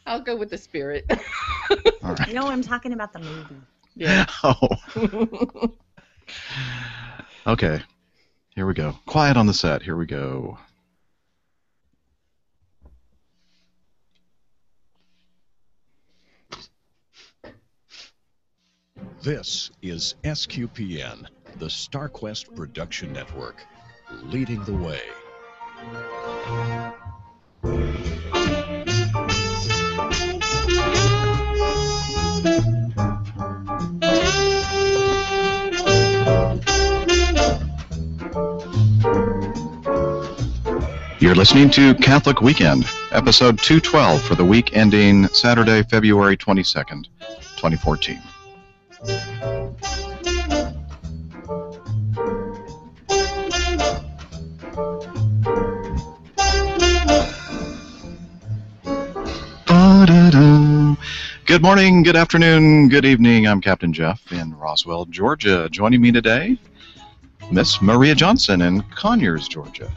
I'll go with the spirit. All right. No, I'm talking about the movie. Yeah. Oh. Okay. Here we go. Quiet on the set. Here we go. This is SQPN, the StarQuest Production Network, leading the way. You're listening to Catholic Weekend, episode 212 for the week ending Saturday, February 22nd, 2014. Good morning, good afternoon, good evening. I'm Captain Jeff in Roswell, Georgia. Joining me today, Miss Maria Johnson in Conyers, Georgia.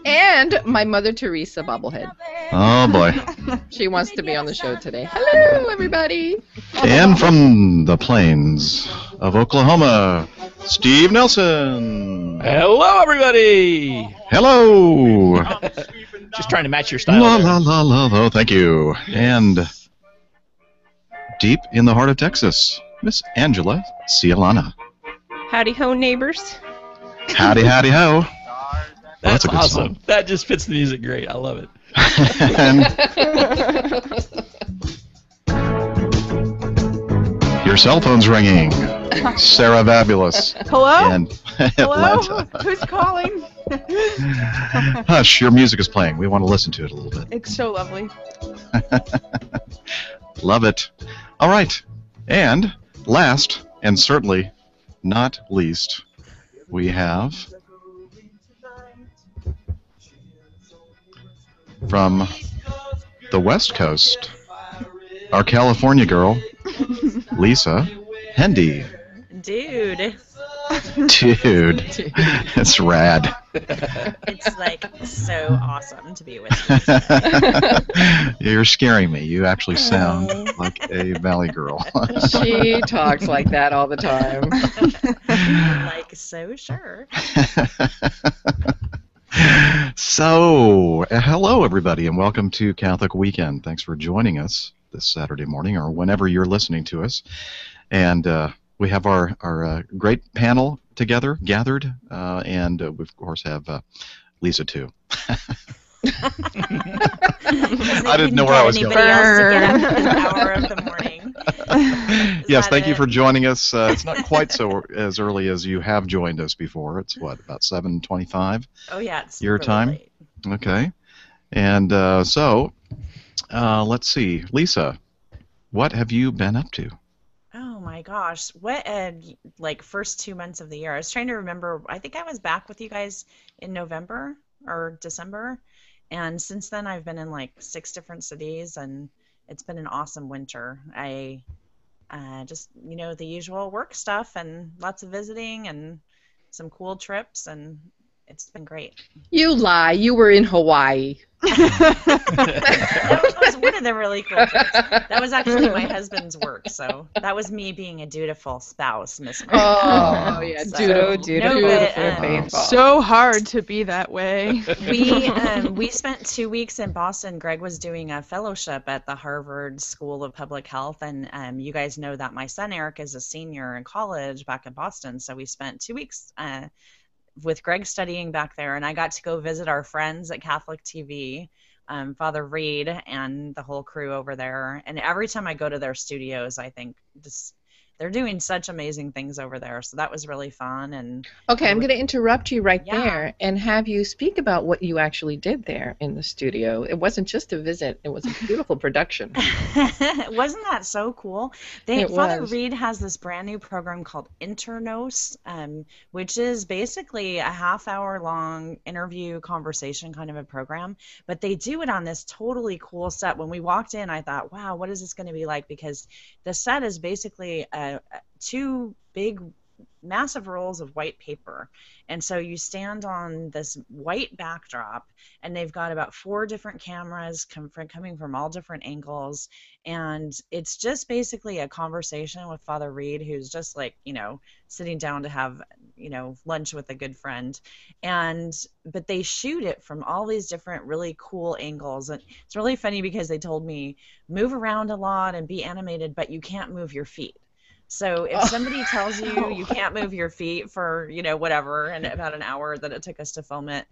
And my Mother Teresa bobblehead. Oh, boy. She wants to be on the show today. Hello, everybody. And from the plains of Oklahoma, Steve Nelson. Hello, everybody. Hello. Just trying to match your style. La, there. la, la, la, la. Thank you. And deep in the heart of Texas, Miss Angela Cialana. Howdy ho, neighbors. Howdy, howdy, ho. That's a good awesome. song. That just fits the music great. I love it. And your cell phone's ringing. Sarah Vabulous. Hello? In Hello? Atlanta. Who's calling? Hush, your music is playing. We want to listen to it a little bit. It's so lovely. Love it. All right. And last, and certainly not least, we have from the West Coast, our California girl, Lisa Hendy. Dude, Dude, it's rad. it's like so awesome to be with you today. You're scaring me. You actually sound like a Valley girl. She talks like that all the time. Like, so sure. So, hello everybody, and welcome to Catholic Weekend. Thanks for joining us this Saturday morning, or whenever you're listening to us. And we have our great panel gathered, and we of course have Lisa too. I didn't know where I was going. Anybody else to get up at this hour of the morning? Yes, thank you for joining us. It's not quite so as early as you have joined us before. It's what, about 7:25? Oh yeah, it's your really time. late. Okay, and so let's see, Lisa, what have you been up to? Oh my gosh, what like first 2 months of the year. I was trying to remember. I think I was back with you guys in November or December, and since then I've been in like 6 different cities, and it's been an awesome winter. I just, the usual work stuff and lots of visiting and some cool trips, and it's been great. You lie. You were in Hawaii. That was one of the really cool trips. That was actually my husband's work, so that was me being a dutiful spouse, Miss Mary. Oh, yeah, Dutiful, but, faithful. So hard to be that way. We spent 2 weeks in Boston. Greg was doing a fellowship at the Harvard School of Public Health, and you guys know that my son Eric is a senior in college back in Boston, so we spent 2 weeks with Greg studying back there, and I got to go visit our friends at Catholic TV, Father Reed and the whole crew over there. And every time I go to their studios, I think they're doing such amazing things over there. So that was really fun. And Okay, I'm going to interrupt you right Yeah. there and have you speak about what you actually did there in the studio. It wasn't just a visit. It was a beautiful production. wasn't that so cool? It Father was. Reed has this brand new program called Internos, which is basically a half-hour long interview conversation kind of a program, but they do it on this totally cool set. When we walked in, I thought, wow, what is this going to be like? Because the set is basically 2 big massive rolls of white paper. And so you stand on this white backdrop, and they've got about 4 different cameras coming from all different angles. And it's just basically a conversation with Father Reed, who's just like, sitting down to have, lunch with a good friend. But they shoot it from all these different really cool angles. And it's really funny because they told me, move around a lot and be animated, but you can't move your feet. So if somebody tells you can't move your feet for, whatever, and about an hour that it took us to film it,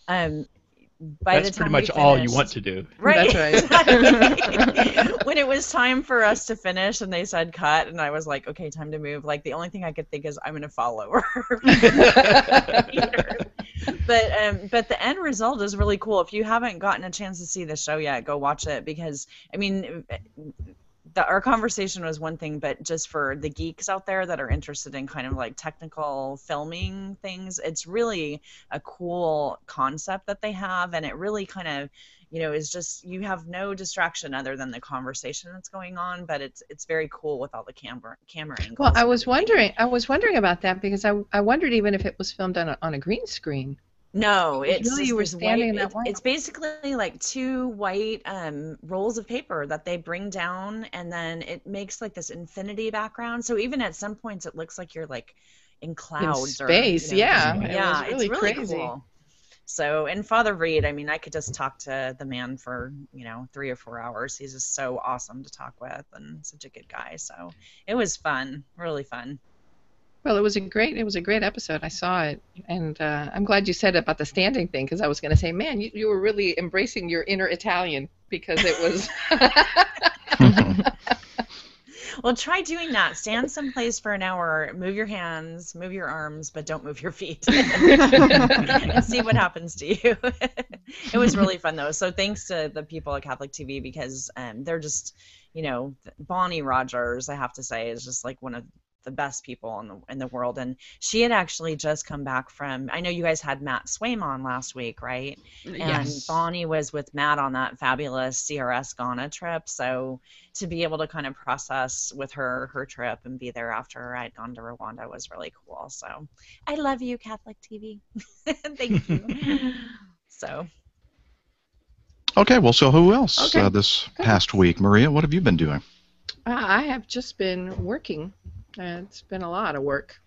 by That's the time pretty much we all you finished- want to do. Right. That's right. When it was time for us to finish and they said cut, and I was like, okay, time to move. Like, the only thing I could think is I'm going to follow her. But the end result is really cool. If you haven't gotten a chance to see the show yet, go watch it, because, I mean, our conversation was one thing, but just for the geeks out there that are interested in kind of like technical filming things, it's really a cool concept that they have, and it really kind of, is just, you have no distraction other than the conversation that's going on, but it's very cool with all the camera angles. Well, I was wondering about that, because I wondered even if it was filmed on a green screen. No, It's it's really just you were this standing in white, that white. it's basically like 2 white rolls of paper that they bring down, and then it makes like this infinity background. So even at some points it looks like you're like in clouds space, or yeah. just- It yeah, was really it's really crazy. cool. So, and Father Reed, I mean, I could just talk to the man for 3 or 4 hours. He's just so awesome to talk with and such a good guy. So it was fun, really fun. Well, it was a great episode. I saw it, and I'm glad you said about the standing thing, because I was going to say, man, you were really embracing your inner Italian, because it was. Well, try doing that. Stand someplace for an hour, move your hands, move your arms, but don't move your feet. And see what happens to you. It was really fun, though. So thanks to the people at Catholic TV, because they're just, Bonnie Rogers, I have to say, is just like one of the best people in the world. And she had actually just come back from, I know you guys had Matt Swaim on last week, right? And Yes. Bonnie was with Matt on that fabulous CRS Ghana trip. So to be able to kind of process with her trip and be there after I'd gone to Rwanda was really cool. So I love you, Catholic TV. Thank you. So Okay, well, so who else Okay. this past week? Maria, what have you been doing? I have just been working. It's been a lot of work.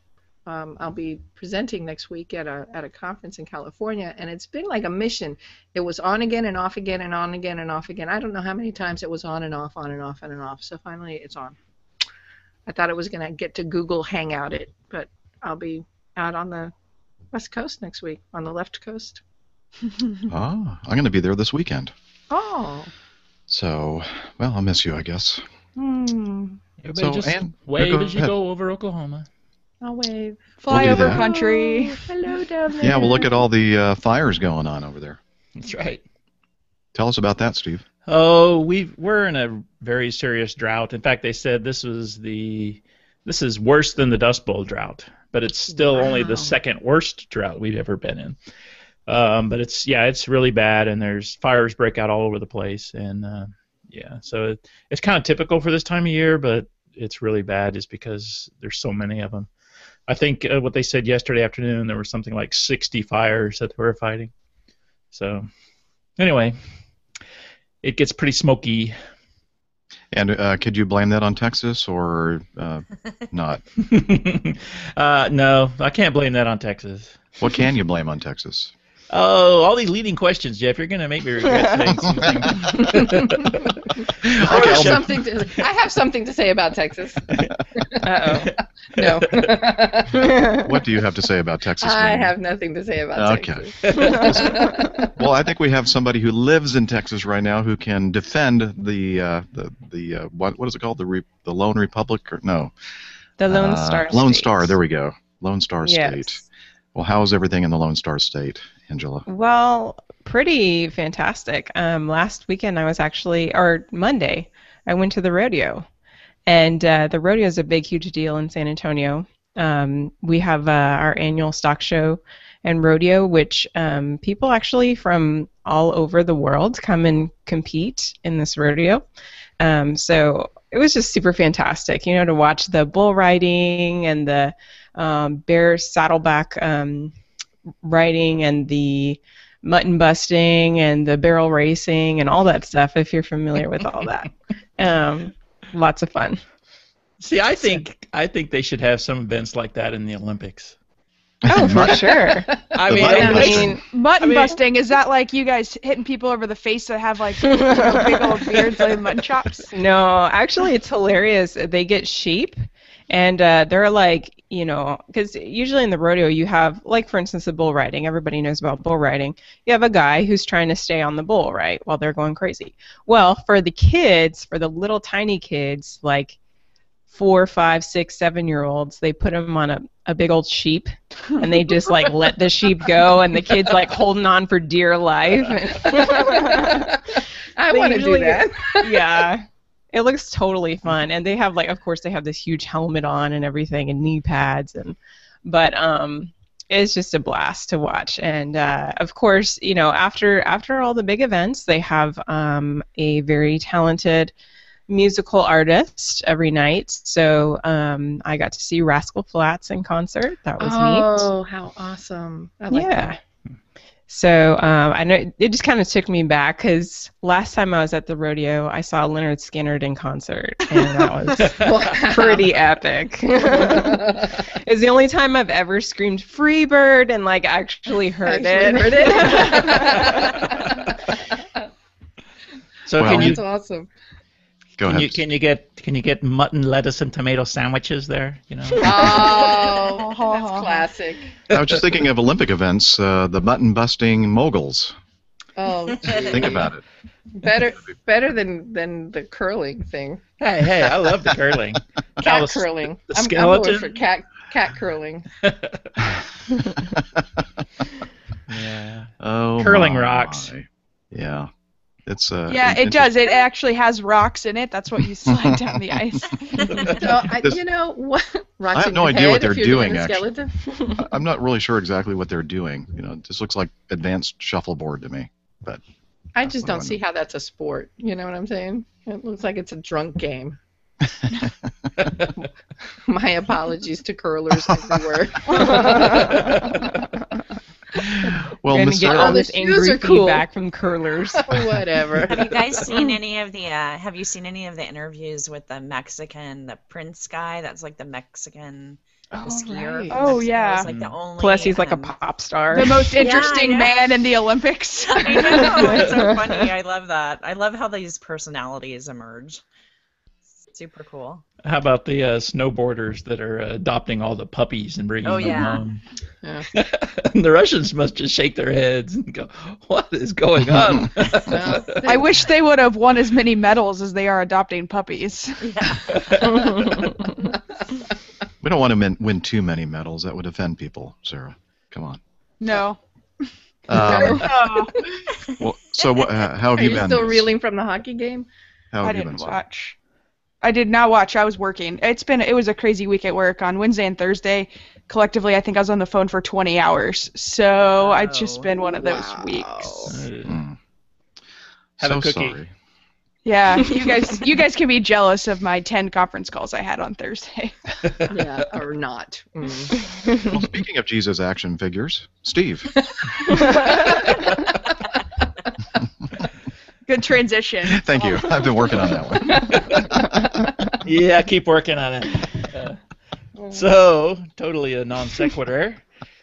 I'll be presenting next week at a conference in California, and it's been like a mission. It was on again and off again and on again and off again. I don't know how many times it was on and off, on and off, on and off. So finally it's on. I thought it was going to get to Google Hangout it, but I'll be out on the West Coast next week, on the left coast. I'm going to be there this weekend. Oh. So, well, I'll miss you, I guess. Everybody So, just Ann, wave go as you ahead. go over Oklahoma. I'll wave. Fly do over that. country. Oh, hello down there. Yeah, well, look at all the fires going on over there. That's right. Tell us about that, Steve. Oh, we're in a very serious drought. In fact, they said this is worse than the Dust Bowl drought, but it's still only the Wow. second worst drought we've ever been in. But it's really bad, and there's fires break out all over the place, and so it's kind of typical for this time of year, but it's really bad just because there's so many of them. I think what they said yesterday afternoon, there were something like 60 fires that they were fighting. So anyway, it gets pretty smoky. And could you blame that on Texas or not? No, I can't blame that on Texas. What can you blame on Texas? Oh, all these leading questions, Jeff. You're going to make me regret saying something. I have something to say about Texas. Uh-oh. No. What do you have to say about Texas? I Maria? have nothing to say about Okay. Texas. Well, I think we have somebody who lives in Texas right now who can defend the what is it called, the Lone Republic, or no? The Lone Star Lone State. Star. There we go. Lone Star Yes. State. Well, how is everything in the Lone Star State, Angela? Well, pretty fantastic. Last weekend Monday, I went to the rodeo. And the rodeo is a big, huge deal in San Antonio. We have our annual stock show and rodeo, which people actually from all over the world come and compete in this rodeo. So it was just super fantastic, to watch the bull riding and the bear saddleback riding and the mutton busting and the barrel racing and all that stuff, if you're familiar with all that. Lots of fun. See, I think they should have some events like that in the Olympics. Oh, for sure. I The mean, mutton I busting. mean, Mutton busting, is that like you guys hitting people over the face that have like big old beards like mutton chops? no, actually, it's hilarious. They get sheep, and they're like, because usually in the rodeo you have, like, for instance, the bull riding. Everybody knows about bull riding. You have a guy who's trying to stay on the bull, right, while they're going crazy. Well, for the kids, for the little tiny kids, like 4, 5, 6, 7-year-olds, they put them on a big old sheep, and they just like let the sheep go, and the kids like holding on for dear life. I They want to do usually- that. Yeah. It looks totally fun, and they have, like, of course they have this huge helmet on and everything, and knee pads, but it's just a blast to watch. And of course, after all the big events, they have a very talented musical artist every night. So I got to see Rascal Flatts in concert. That was neat. Oh, how awesome! I like Yeah. that. So I know it just kind of took me back, because last time I was at the rodeo, I saw Leonard Skinner in concert, and that was Wow. pretty epic. It's the only time I've ever screamed "Free Bird" and like actually heard Actually it. heard it. so Well, can you That's awesome. Go ahead. can you get mutton, lettuce, and tomato sandwiches there? Oh, that's classic. I was just thinking of Olympic events, the mutton busting moguls. Oh, Think about it. better than the curling thing. Hey, I love the curling. Cat the- curling. the I'm skeleton? going for cat curling. Yeah. Oh, Curling my. rocks. Yeah. It's Yeah, it does. It actually has rocks in it. That's what you slide down the ice. So This- what? Rocks I have in no your idea what head they're if you're doing, a actually. skeleton? I'm not really sure exactly what they're doing. It just looks like advanced shuffleboard to me. But I just What do don't I see know? how that's a sport. You know what I'm saying? It looks like it's a drunk game. My apologies to curlers everywhere. well, We're gonna Miss get Sarah, all this The shoes angry are cool. feedback from curlers. Whatever. Have you guys seen any of the? Have you seen any of the interviews with the Prince guy? That's like the Mexican the skier. right. from Oh, Mexico. yeah. Is like the only. Plus, he's like a um, pop star. The most Yeah, I interesting know. man in the Olympics. I know, it's so funny. I love that. I love how these personalities emerge. Super cool. How about the snowboarders that are adopting all the puppies and bringing Oh, them yeah. home? Yeah. And the Russians must just shake their heads and go, "What is going on?" Well, I wish they would have won as many medals as they are adopting puppies. Yeah. we don't want to win too many medals. That would offend people, Sarah. Come on. No. Um, well, so how have Are you you been? still Liz? reeling from the hockey game? How I have you didn't been, Sarah? watch. I did not watch. I was working. It was a crazy week at work. On Wednesday and Thursday, collectively, I think I was on the phone for 20 hours. So I've just been one of those Wow. weeks. Mm. Have so a cookie. sorry. Yeah, you guys can be jealous of my 10 conference calls I had on Thursday. Yeah, or not. Mm. Well, speaking of Jesus action figures, Steve. Good transition. Thank you. I've been working on that one. Yeah, keep working on it. So, totally a non sequitur.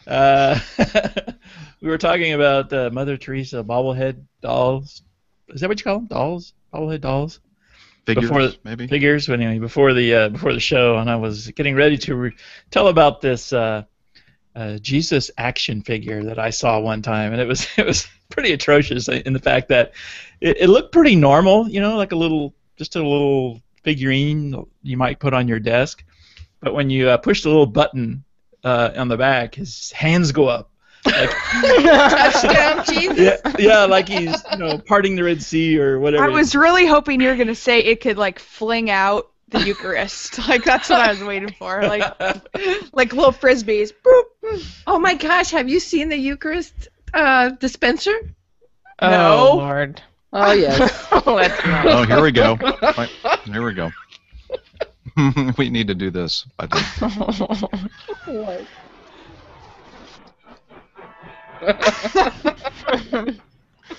We were talking about Mother Teresa bobblehead dolls. Is that what you call them? Dolls? Bobblehead dolls? Figures, maybe. Figures. But anyway, before the show, and I was getting ready to tell about this Jesus action figure that I saw one time, and it was pretty atrocious in the fact that it looked pretty normal, like just a little figurine you might put on your desk, but when you push the little button on the back, his hands go up. Like, Touchdown, Jesus. yeah, like he's parting the Red Sea or whatever. I was really hoping you were going to say it could, like, fling out the Eucharist. Like, that's what I was waiting for. Like little frisbees. Boop. Oh my gosh, have you seen the Eucharist dispenser? No. Oh, Lord. Oh yes. Let's not. Oh, here we go. Right, here we go. We need to do this, I think.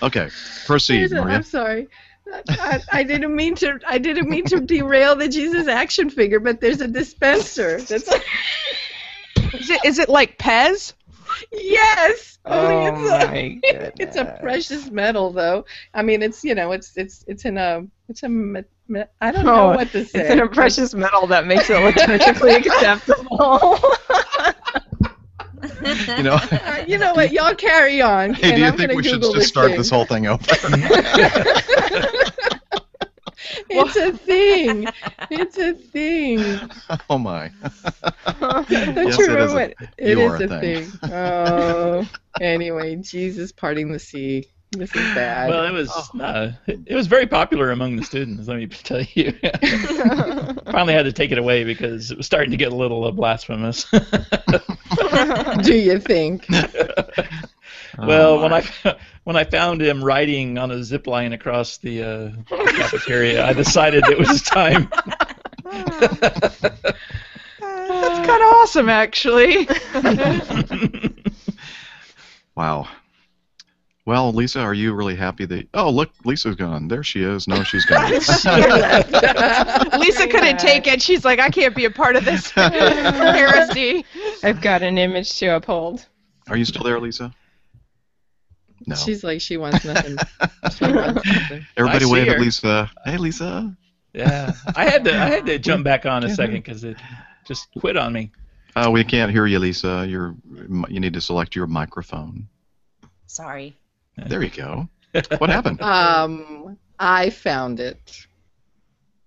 Okay, proceed, Maria. I'm sorry. I didn't mean to derail the Jesus action figure, but there's a dispenser. That's Is it like Pez? yes. Oh Only my goodness. it's a precious metal, though. I mean, it's in a I don't know what to say. It's in a precious metal that makes it look perfectly acceptable. You know what? Y'all carry on. Hey, do you think we should just start this whole thing over? It's a thing. It's a thing. Oh my. Don't Yes, you it remember is what? It you is are a a thing. thing. Oh. Anyway, Jesus parting the sea. This is bad. Well, it was very popular among the students. Let me tell you. Finally had to take it away because it was starting to get a little blasphemous. Do you think? Well, when I found him riding on a zip line across the cafeteria, I decided it was time. That's kind of awesome, actually. Wow. Well, Lisa, are you really happy that... Oh, look, Lisa's gone. There she is. No, she's gone. Lisa couldn't take it. She's like, I can't be a part of this heresy. I've got an image to uphold. Are you still there, Lisa? No. She's like, she wants nothing. She wants nothing. Everybody I see wave at her. Lisa. Hey, Lisa. Yeah, I had to jump back on a second because it just quit on me. Oh, we can't hear you, Lisa. You need to select your microphone. Sorry. There you go. What happened? I found it.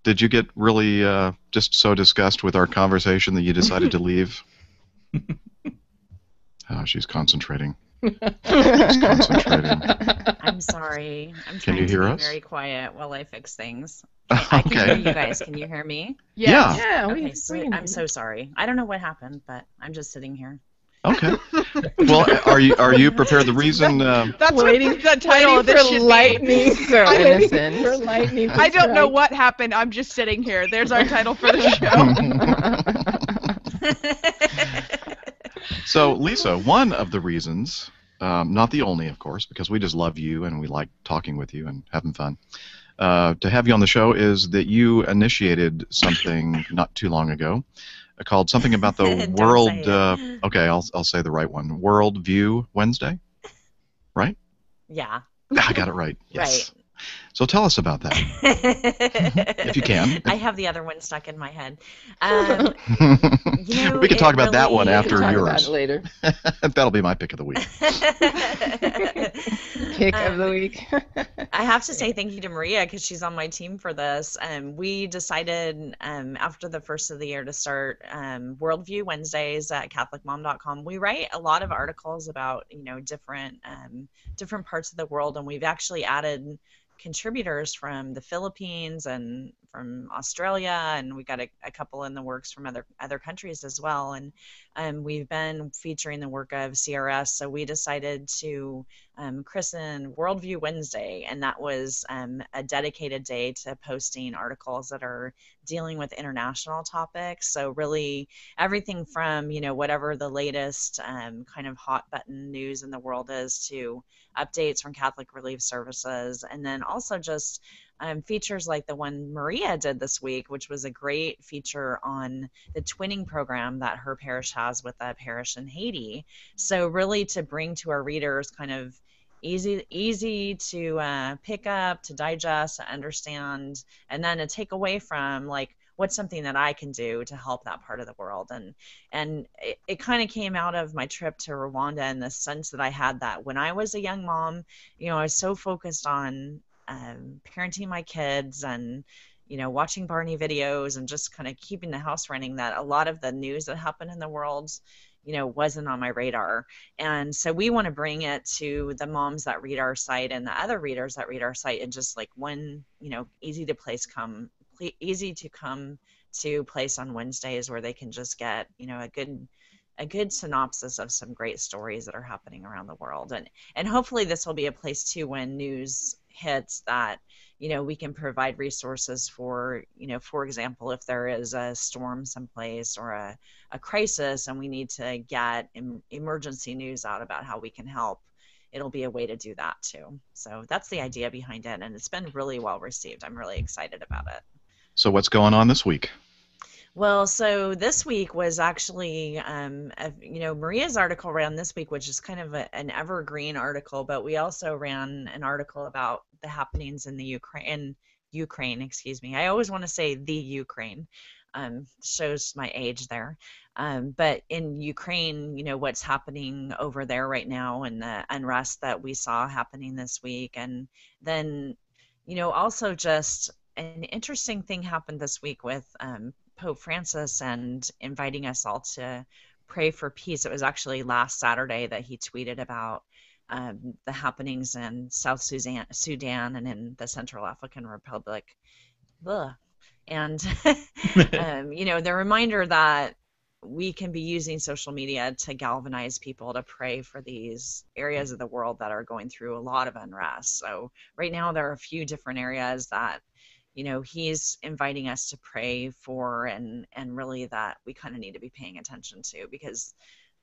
Did you get really just so disgusted with our conversation that you decided to leave? Oh, she's concentrating. She's concentrating. I'm sorry. I'm Can trying you hear to be us? very quiet while I fix things. I can hear Okay. you guys. Can you hear me? Yeah. Yeah, Okay, sweet. I'm so sorry. I don't know what happened, but I'm just sitting here. Okay. Well, are you prepared? The reason That's Waiting- what the title of Waiting this for should lightning. So I- innocent. For lightning. be. I don't know strike. what happened. I'm just sitting here. There's our title for the show. So, Lisa, one of the reasons, not the only, of course, because we just love you and we like talking with you and having fun, to have you on the show is that you initiated something not too long ago called something about the Don't World. say it. Okay, I'll say the right one. World View Wednesday, right? Yeah. I got it right. Yes. Right. So tell us about that, if you can. I have the other one stuck in my head. We can talk about that one really- after Talk about yours. it later. That'll be my pick of the week. Pick of the week. I have to say thank you to Maria because she's on my team for this. We decided after the first of the year to start Worldview Wednesdays at CatholicMom.com. We write a lot of articles about different parts of the world, and we've actually added contributors from the Philippines and from Australia, and we got a couple in the works from other countries as well. And we've been featuring the work of CRS, so we decided to christen Worldview Wednesday, and that was a dedicated day to posting articles that are dealing with international topics. So really everything from whatever the latest kind of hot button news in the world is to updates from Catholic Relief Services, and then also just features like the one Maria did this week, which was a great feature on the twinning program that her parish has with a parish in Haiti. So really to bring to our readers kind of easy to pick up, to digest, to understand, and then to take away from like what's something that I can do to help that part of the world. And it kind of came out of my trip to Rwanda in the sense that I had that when I was a young mom, I was so focused on parenting my kids and watching Barney videos and just kind of keeping the house running that a lot of the news that happened in the world wasn't on my radar. And so we want to bring it to the moms that read our site and the other readers that read our site in just like one easy to come to place on Wednesdays where they can just get a good synopsis of some great stories that are happening around the world. And hopefully this will be a place too when news hits that we can provide resources for, for example, if there is a storm someplace or a crisis and we need to get emergency news out about how we can help, it'll be a way to do that too. So that's the idea behind it, and it's been really well received. I'm really excited about it. So what's going on this week? Well, so this week was actually, Maria's article ran this week, which is kind of an evergreen article, but we also ran an article about the happenings in the Ukraine, excuse me. I always want to say the Ukraine, shows my age there. But in Ukraine, what's happening over there right now and the unrest that we saw happening this week. And then, also just an interesting thing happened this week with Pope Francis and inviting us all to pray for peace. It was actually last Saturday that he tweeted about the happenings in South Sudan and in the Central African Republic. Ugh. And, the reminder that we can be using social media to galvanize people to pray for these areas of the world that are going through a lot of unrest. So right now there are a few different areas that he's inviting us to pray for, and really that we kind of need to be paying attention to, because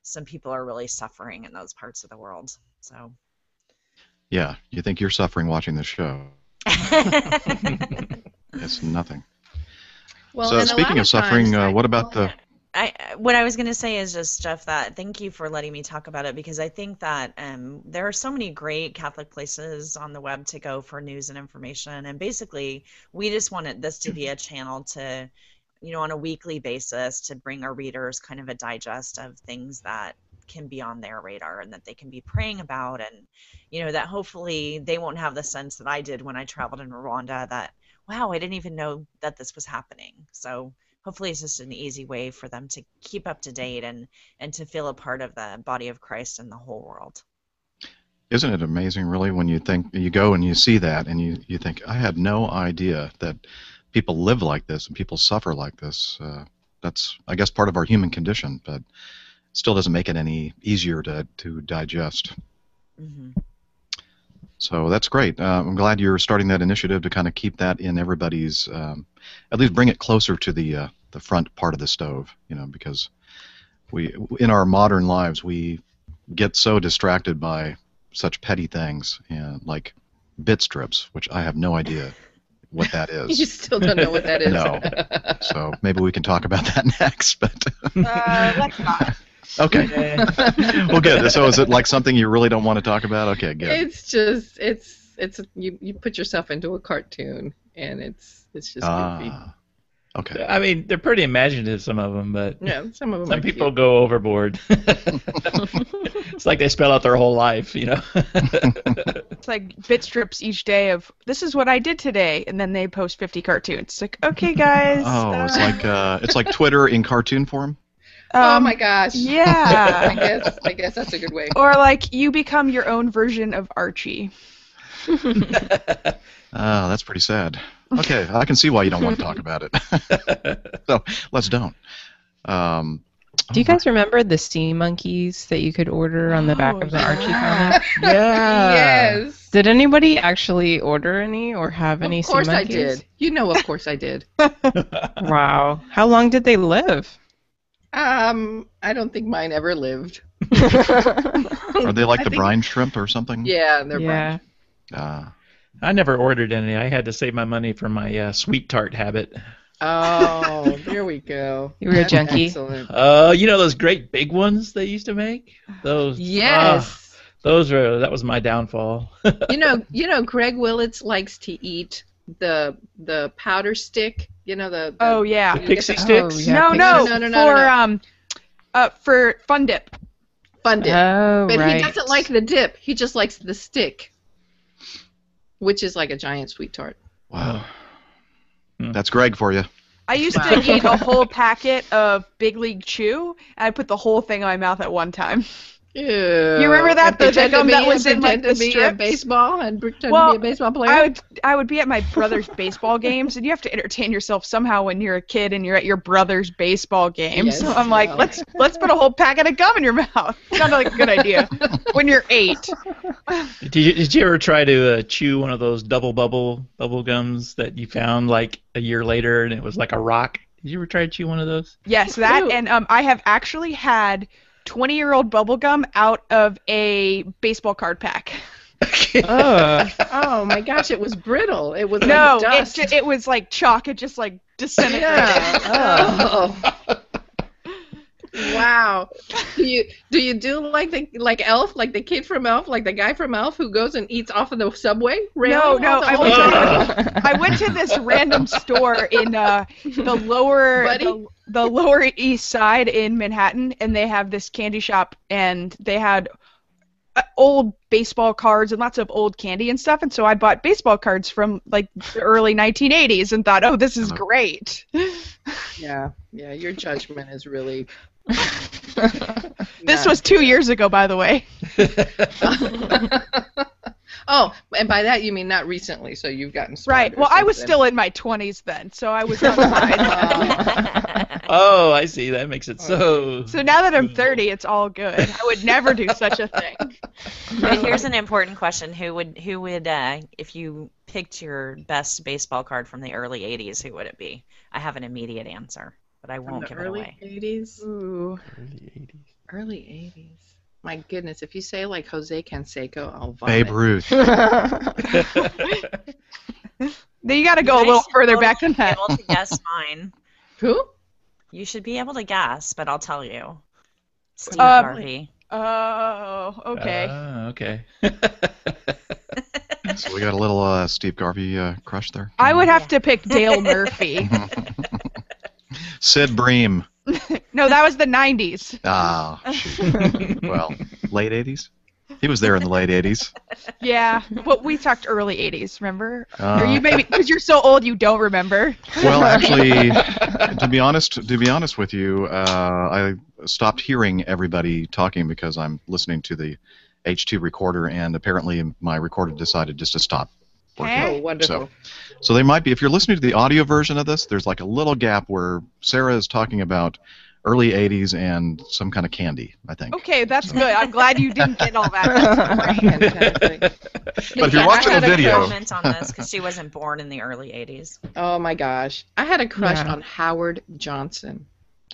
some people are really suffering in those parts of the world. So yeah, you think you're suffering watching this show. It's nothing. Well, so speaking of suffering, what about what I was going to say is just, Jeff, that thank you for letting me talk about it, because I think that there are so many great Catholic places on the web to go for news and information, and basically we just wanted this to be a channel to, on a weekly basis, to bring our readers kind of a digest of things that can be on their radar and that they can be praying about, and that hopefully they won't have the sense that I did when I traveled in Rwanda, that wow, I didn't even know that this was happening. So hopefully it's just an easy way for them to keep up to date and to feel a part of the body of Christ in the whole world. Isn't it amazing, really, when you go and you see that and you think, I had no idea that people live like this and people suffer like this. That's, I guess, part of our human condition, but still doesn't make it any easier to digest. Mm-hmm. So that's great. I'm glad you're starting that initiative to kind of keep that in everybody's, at least bring it closer to the front part of the stove, because in our modern lives, we get so distracted by such petty things, like bit strips, which I have no idea what that is. You still don't know what that is. No. So maybe we can talk about that next. But let's not. Okay. Well, good. So is it like something you really don't want to talk about? Okay, good. It's just you put yourself into a cartoon, and it's just goofy. Okay. I mean, they're pretty imaginative, some of them, but yeah, some of them. Some people go overboard. It's like they spell out their whole life, It's like bit strips each day of this is what I did today, and then they post 50 cartoons. It's like, okay, guys. Oh, it's like Twitter in cartoon form. Oh my gosh. Yeah. I guess that's a good way. Or like you become your own version of Archie. Oh, that's pretty sad. Okay, I can see why you don't want to talk about it. So let's don't. Do you guys remember the sea monkeys that you could order on the back of the Archie comic? Yeah. Yes. Did anybody actually order any or have any sea monkeys? Of course I did. Of course I did. Wow. How long did they live? I don't think mine ever lived. Are they like the brine shrimp or something? Yeah, they're brine. I never ordered any. I had to save my money for my sweet tart habit. Oh, there we go. You were a junkie. Excellent. Those great big ones they used to make? Those. Yes. That was my downfall. Greg Willits likes to eat the powder stick. Oh yeah. The pixie sticks? Oh, yeah. No. For Fun Dip. Fun Dip. Oh, but right. he doesn't like the dip. He just likes the stick, which is like a giant sweet tart. Wow. That's Greg for you. I used to eat a whole packet of Big League Chew, and I put the whole thing in my mouth at one time. Ew. You remember that? And pretend The gum to that be- was in, like, pretend to the be a strips? baseball and pretend Well, to be a baseball player. I would be at my brother's baseball games, and you have to entertain yourself somehow when you're a kid and you're at your brother's baseball game. Yes, So I'm like, yeah. let's put a whole packet of gum in your mouth. Sounded like a good idea when you're 8. Did you ever try to chew one of those double bubble gums that you found like a year later and it was like a rock? Did you ever try to chew one of those? Yes, that, Ew. and I have actually had 20-year-old bubble gum out of a baseball card pack. Oh my gosh, it was brittle. It was No, like dust. it was like chalk. It just like disintegrated. Yeah. Oh. Wow. Do you do like Elf, like the kid from Elf, like the guy from Elf who goes and eats off of the subway rail? No, I went to this random store in the lower east side in Manhattan, and they have this candy shop, and they had old baseball cards and lots of old candy and stuff, and so I bought baseball cards from like the early 1980s and thought, oh, this is great. Yeah, your judgment is really. This was 2 years ago, by the way. Oh, and by that you mean not recently, so you've gotten smarter. Right. Well, I was since still in my 20s then, so I was outside. Oh, I see. That makes it so. So now that I'm 30, it's all good. I would never do such a thing. But here's an important question: Who would, if you picked your best baseball card from the early '80s, who would it be? I have an immediate answer, but I From won't the give it away. early 80s. Ooh. Early 80s. My goodness, if you say like Jose Canseco, I'll vomit. Babe Ruth. Then you got to go a You little guys should further both back than be that. able to guess mine. Who? You should be able to guess, but I'll tell you. Steve Um, Harvey. Oh, okay. Okay. So we got a little Steve Garvey crush there. I would have to pick Dale Murphy. Sid Bream. No, that was the 90s. Ah, shoot. Well, late 80s? He was there in the late 80s. Yeah, but we talked early 80s, remember? Uh, Or you maybe because you're so old you don't remember. Well, actually, to be honest with you, I stopped hearing everybody talking because I'm listening to the H2 recorder, and apparently my recorder decided just to stop working. Hey. Oh, wonderful. So they might be, if you're listening to the audio version of this, there's like a little gap where Sarah is talking about early 80s and some kind of candy, I think. Okay, that's good. I'm glad you didn't get all that. Fantastic. But if you're Yeah, watching I the had a video, Comment on this because she wasn't born in the early '80s. Oh my gosh. I had a crush Yeah. on Howard Johnson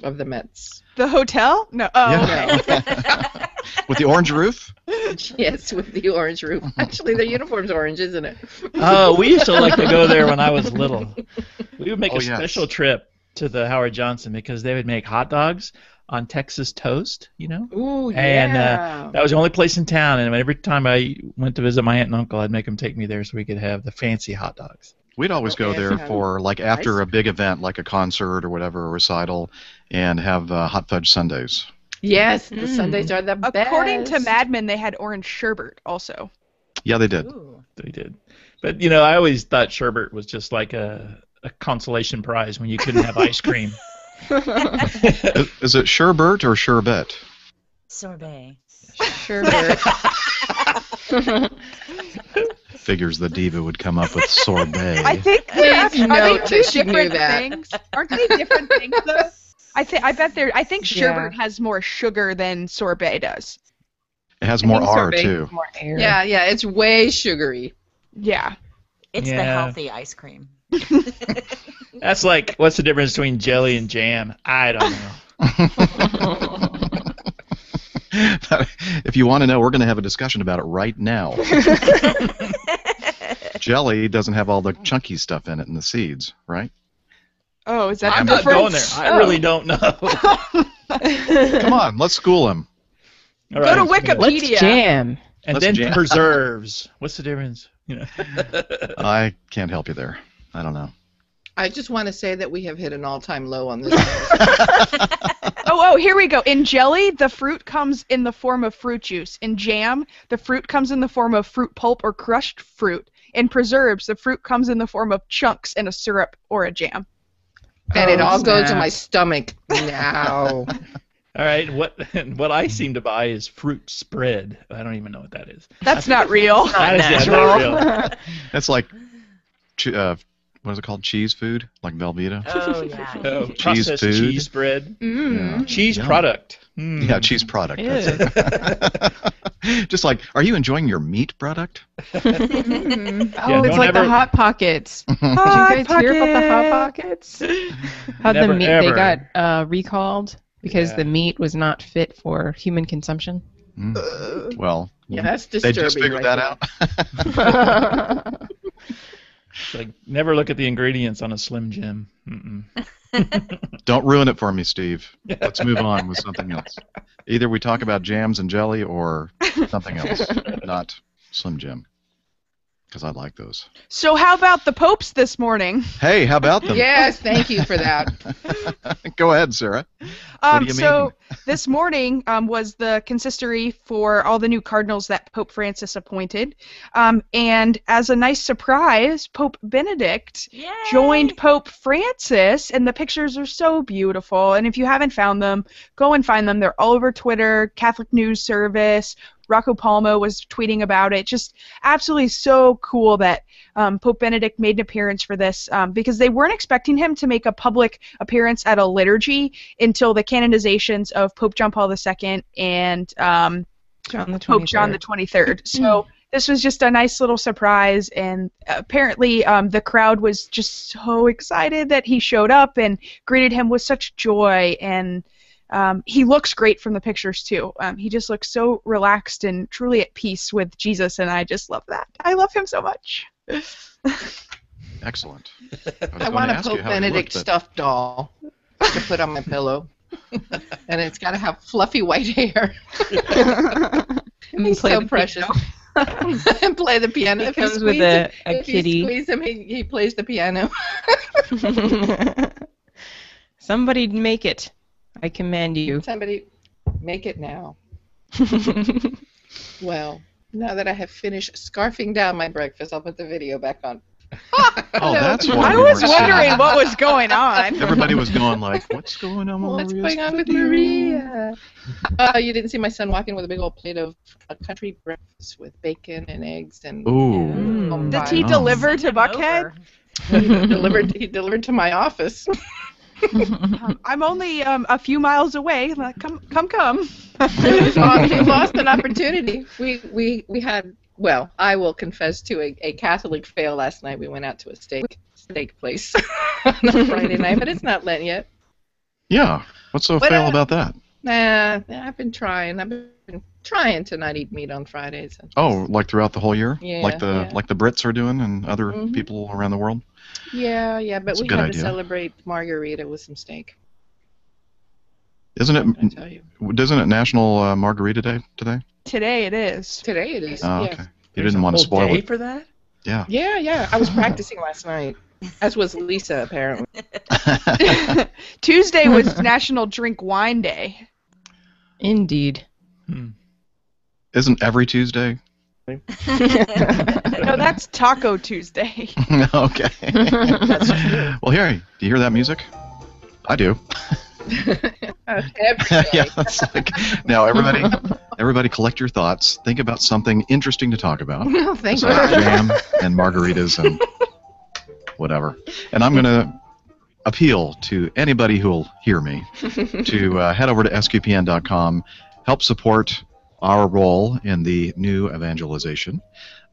of the Mets. The hotel? No. Oh, Yeah. okay. with the orange roof, Yes, with the orange roof. Actually, their uniform's orange, isn't it? Oh, we used to like to go there when I was little. We would make Oh, a yes. special trip to the Howard Johnson because they would make hot dogs on Texas toast, you know? Ooh, And, yeah. That was the only place in town, and every time I went to visit my aunt and uncle, I'd make them take me there so we could have the fancy hot dogs. we'd always go Okay, there yeah. for, like, after Nice. a big event, like a concert or whatever, a recital, and have hot fudge sundaes. Yes, the Sundays are the best. According to Mad Men, they had orange sherbet also. Yeah, they did. Ooh. They did. But, you know, I always thought sherbet was just like a consolation prize when you couldn't have ice cream. Is it sherbet or sherbet? Sorbet. Sure. Figures the diva would come up with sorbet. I think Please are they note two that she knew different that. things? Aren't they different things though? I think Yeah. sherbet has more sugar than sorbet does. It has I more think R, sorbet too. is more air. Yeah, it's way sugary. Yeah. It's the Yeah. healthy ice cream. That's like, what's the difference between jelly and jam? I don't know. If you want to know, we're going to have a discussion about it right now. Jelly doesn't have all the chunky stuff in it and the seeds, right? Oh, is that I'm the not going there. difference? I really don't know. Come on, let's school him. All Go to right. Wikipedia. Let's jam. And Let's then jam. preserves. What's the difference? You know. I can't help you there. I don't know. I just want to say that we have hit an all-time low on this. Oh, here we go. In jelly, the fruit comes in the form of fruit juice. In jam, the fruit comes in the form of fruit pulp or crushed fruit. In preserves, the fruit comes in the form of chunks in a syrup or a jam. And it Oh, all goes in snap. my stomach now. All right, what I seem to buy is fruit spread. I don't even know what that is. That's not real. That is not real. That's like, what is it called? Cheese food, like Velveeta. Oh yeah. Oh, Cheese processed food. cheese spread. Yeah. Cheese Yum. product. Mm. Yeah, cheese product. Ew. That's it. Just like, are you enjoying your meat product? Mm. Oh, it's don't like the ever- Hot Pockets. Did you guys hear about the Hot Pockets? How the Never, meat ever. they got recalled because Yeah. the meat was not fit for human consumption. Mm. Well, Yeah, that's they disturbing. just figured right that there. out. It's like never look at the ingredients on a Slim Jim. Mm-mm. Don't ruin it for me, Steve. Let's move on with something else. Either we talk about jams and jelly or something else, not Slim Jim, because I like those. So how about the popes this morning? Hey, how about them? Yes, thank you for that. Go ahead, Sarah. What do you So mean? this morning was the consistory for all the new cardinals that Pope Francis appointed. And as a nice surprise, Pope Benedict Yay! joined Pope Francis, and the pictures are so beautiful. And if you haven't found them, go and find them. They're all over Twitter, Catholic News Service. Rocco Palmo was tweeting about it. Just absolutely so cool that Pope Benedict made an appearance for this because they weren't expecting him to make a public appearance at a liturgy until the canonizations of Pope John Paul II and John the 23rd. Pope John the 23rd. So this was just a nice little surprise, and apparently the crowd was just so excited that he showed up and greeted him with such joy, and he looks great from the pictures too. He just looks so relaxed and truly at peace with Jesus, and I just love that. I love him so much. Excellent. I want a Pope Benedict stuffed doll to put on my pillow. And it's got to have fluffy white hair. And He's play so the precious. And play the piano. He If you comes with squeeze a if kitty. you squeeze him, he plays the piano. Somebody make it. I command you. Somebody make it now. Well, now that I have finished scarfing down my breakfast, I'll put the video back on. Oh, that's why I we was weren't wondering seeing- what was going on. Everybody was going like, "What's going on with What's Maria's going on with video?" Maria? You didn't see my son walking with a big old plate of a country breakfast with bacon and eggs and Ooh. home Did pie. he Oh. deliver to Send him Buckhead? over. He delivered to my office. I'm only a few miles away. Like, come. He lost an opportunity. We had, well, I will confess to a Catholic fail last night. We went out to a steak place on a Friday night, but it's not Lent yet. Yeah. What's so But, fail about that? Nah, I've been trying to not eat meat on Fridays. Oh, like throughout the whole year? Yeah, Like the yeah. Brits are doing and other Mhm. people around the world? Yeah, but That's a we good had idea. to celebrate margarita with some steak. Isn't I it tell you. Isn't it National Margarita Day today? Today it is. Today it is. Oh, yes. okay. You didn't want to Whole spoil day it. for that? Yeah. Yeah. I was practicing last night, as was Lisa apparently. Tuesday was National Drink Wine Day. Indeed. Isn't every Tuesday? No, that's Taco Tuesday. Okay. That's true. Well, here, do you hear that music? I do. Every day. Yeah, that's like, now everybody collect your thoughts. Think about something interesting to talk about. No, thank Besides God. jam and margaritas and whatever. And I'm going to appeal to anybody who will hear me to head over to sqpn.com, help support our role in the new evangelization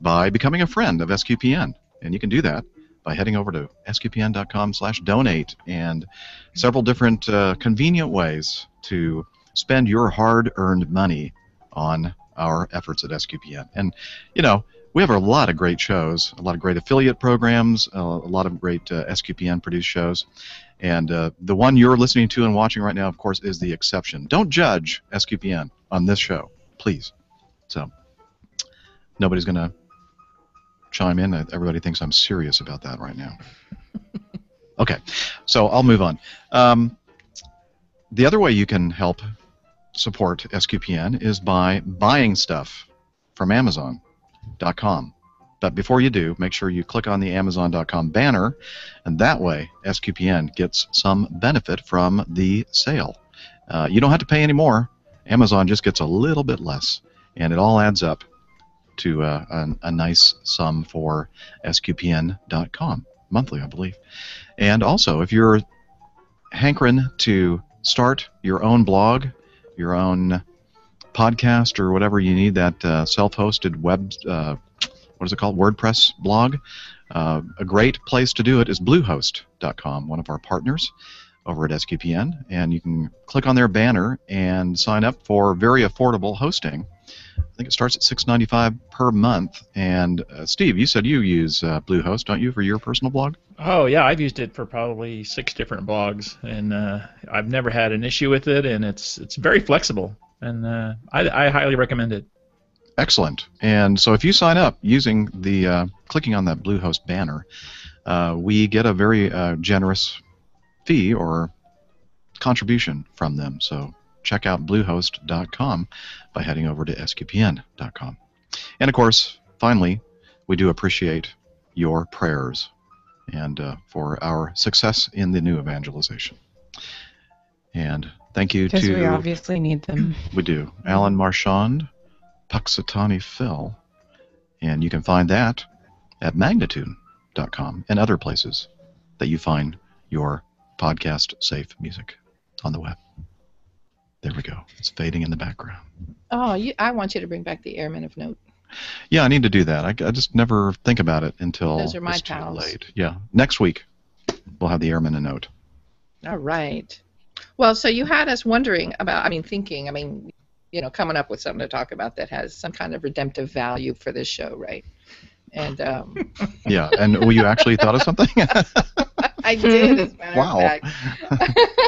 by becoming a friend of SQPN. And you can do that by heading over to sqpn.com/donate, and several different convenient ways to spend your hard-earned money on our efforts at SQPN. And, you know, we have a lot of great shows, a lot of great affiliate programs, a lot of great SQPN-produced shows. And the one you're listening to and watching right now, of course, is the exception. Don't judge SQPN on this show, please. So nobody's going to chime in. Everybody thinks I'm serious about that right now. Okay, so I'll move on. The other way you can help support SQPN is by buying stuff from Amazon.com. But before you do, make sure you click on the Amazon.com banner, and that way SQPN gets some benefit from the sale. You don't have to pay any more. Amazon just gets a little bit less, and it all adds up to a nice sum for SQPN.com, monthly, I believe. And also, if you're hankering to start your own blog, your own podcast, or whatever, you need that self-hosted web, what is it called, WordPress blog, a great place to do it is Bluehost.com, one of our partners over at SQPN, and you can click on their banner and sign up for very affordable hosting. I think it starts at $6.95 per month. And Steve, you said you use Bluehost, don't you, for your personal blog? Oh yeah, I've used it for probably 6 different blogs, and I've never had an issue with it, and it's very flexible, and I highly recommend it. Excellent. And so if you sign up using the clicking on that Bluehost banner, we get a very generous fee or contribution from them. So check out Bluehost.com by heading over to SQPN.com. And of course, finally, we do appreciate your prayers and for our success in the new evangelization. And thank you to... Because we obviously need them. We do. Alan Marchand, Puxatani Phil, and you can find that at Magnitude.com and other places that you find your podcast safe music on the web. There we go. It's fading in the background. Oh, I want you to bring back the Airmen of Note. Yeah, I need to do that. I just never think about it until Those are my it's too pals. late. Yeah, next week we'll have the Airmen of Note. All right. Well, so you had us wondering about, thinking, coming up with something to talk about that has some kind of redemptive value for this show, right? And yeah, and you actually thought of something? I did, as a matter Wow. of fact.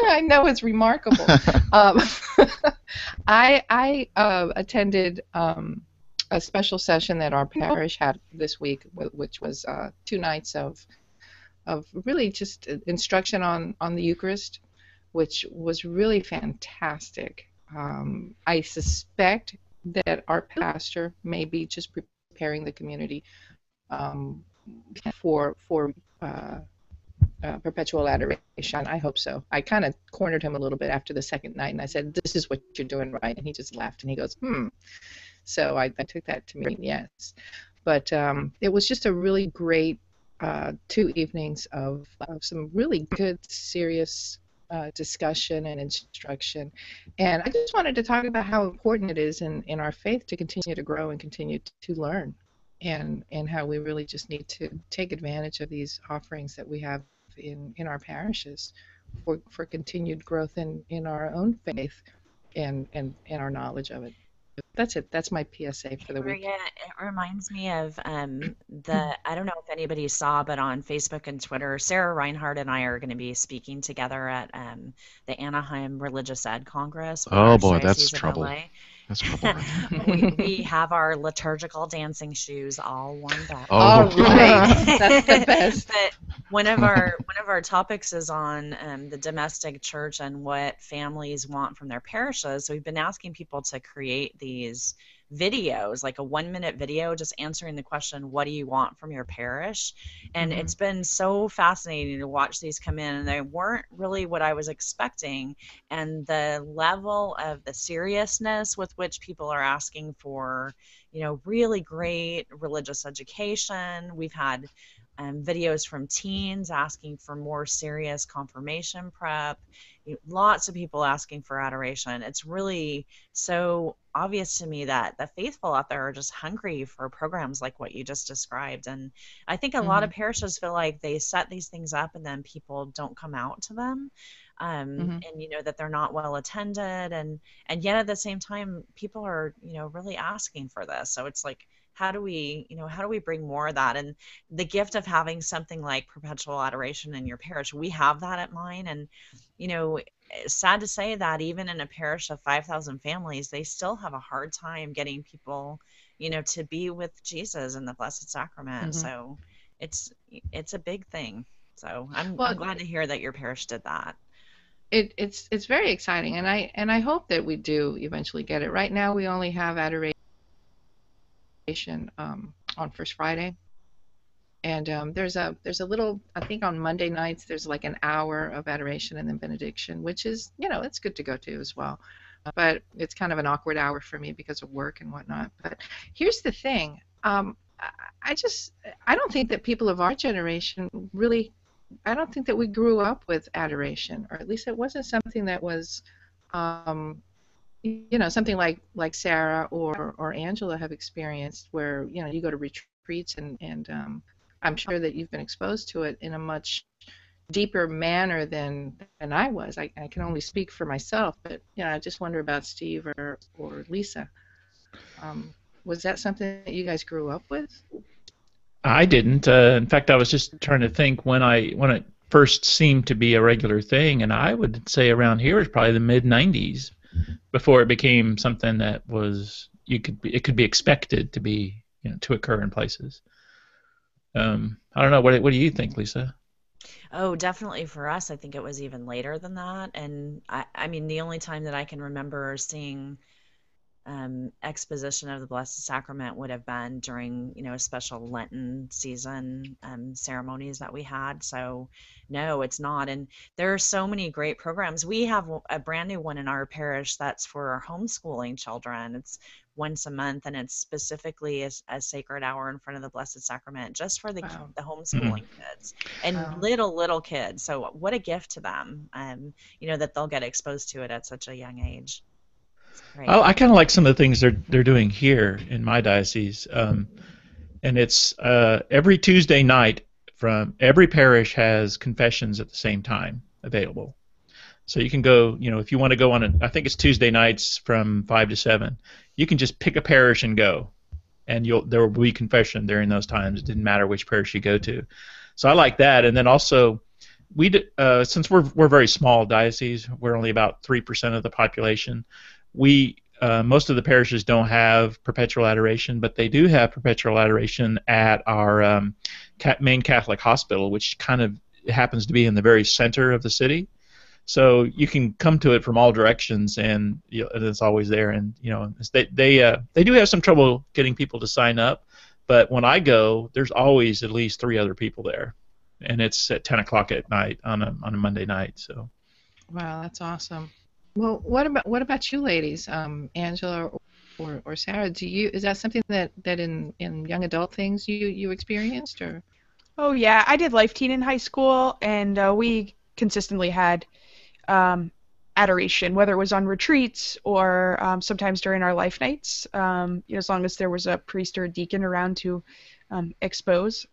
I know, it's remarkable. I attended a special session that our parish had this week, which was 2 nights of really just instruction on the Eucharist, which was really fantastic. I suspect that our pastor may be just preparing the community for perpetual adoration. I hope so. I kind of cornered him a little bit after the second night, and I said, "This is what you're doing right," and he just laughed and he goes, So I took that to mean yes. But it was just a really great 2 evenings of some really good, serious discussion and instruction. And I just wanted to talk about how important it is in our faith to continue to grow and continue to learn, and how we really just need to take advantage of these offerings that we have in our parishes for continued growth in our own faith and our knowledge of it. That's it. That's my PSA for the week. Maria, it reminds me of I don't know if anybody saw, but on Facebook and Twitter, Sarah Reinhardt and I are going to be speaking together at the Anaheim Religious Ed Congress. Oh boy, that's trouble. LA. That's trouble. we have our liturgical dancing shoes all warmed up. Oh, All right. That's the best. But one of our topics is on the domestic church and what families want from their parishes. So we've been asking people to create these videos, like a 1-minute video just answering the question, what do you want from your parish? And it's been so fascinating to watch these come in, and they weren't really what I was expecting. And the level of the seriousness with which people are asking for, really great religious education. We've had videos from teens asking for more serious confirmation prep. Lots of people asking for adoration. It's really so obvious to me that the faithful out there are just hungry for programs like what you just described. And I think a lot of parishes feel like they set these things up and then people don't come out to them. And that they're not well attended, and yet at the same time people are really asking for this. So it's like, how do we bring more of that? And the gift of having something like perpetual adoration in your parish, we have that at mine. And it's sad to say that even in a parish of 5,000 families, they still have a hard time getting people to be with Jesus in the Blessed Sacrament. So it's a big thing. So I'm glad to hear that your parish did that. It's very exciting, and I hope that we do eventually get it. Right now we only have adoration on First Friday, And there's a little, I think on Monday nights there's like an hour of adoration and then benediction, which is, it's good to go to as well. But it's kind of an awkward hour for me because of work and whatnot. But here's the thing. I don't think that people of our generation really, I don't think that we grew up with adoration, or at least it wasn't something that was, something like Sarah or Angela have experienced, where you go to retreats and I'm sure that you've been exposed to it in a much deeper manner than I was. I can only speak for myself, but I just wonder about Steve or Lisa. Was that something that you guys grew up with? I didn't. In fact, I was just trying to think when it first seemed to be a regular thing, and I would say around here was probably the mid '90s before it became something that was it could be expected to be to occur in places. I don't know. What do you think, Lisa? Oh, definitely for us, I think it was even later than that. And I mean, the only time that I can remember seeing exposition of the Blessed Sacrament would have been during, a special Lenten season ceremonies that we had. So, no, it's not. And there are so many great programs. We have a brand new one in our parish that's for our homeschooling children. It's once a month, and it's specifically a sacred hour in front of the Blessed Sacrament just for the homeschooling kids and little kids. So what a gift to them, that they'll get exposed to it at such a young age. Right. Oh, I kind of like some of the things they're doing here in my diocese, and it's every Tuesday night from every parish has confessions at the same time available. So you can go, if you want to go on I think it's Tuesday nights from 5 to 7. You can just pick a parish and go, and there will be confession during those times. It didn't matter which parish you go to. So I like that. And then also, since we're very small diocese, we're only about 3% of the population. Most of the parishes don't have perpetual adoration, but they do have perpetual adoration at our main Catholic hospital, which kind of happens to be in the very center of the city. So you can come to it from all directions, and it's always there. And they do have some trouble getting people to sign up, but when I go, there's always at least 3 other people there, and it's at 10 o'clock at night on a Monday night. So. Wow, that's awesome. Well, what about you ladies, Angela or Sarah? Is that something that in young adult things you experienced, or? Oh yeah, I did Life Teen in high school, and we consistently had adoration, whether it was on retreats or sometimes during our life nights. As long as there was a priest or a deacon around to expose.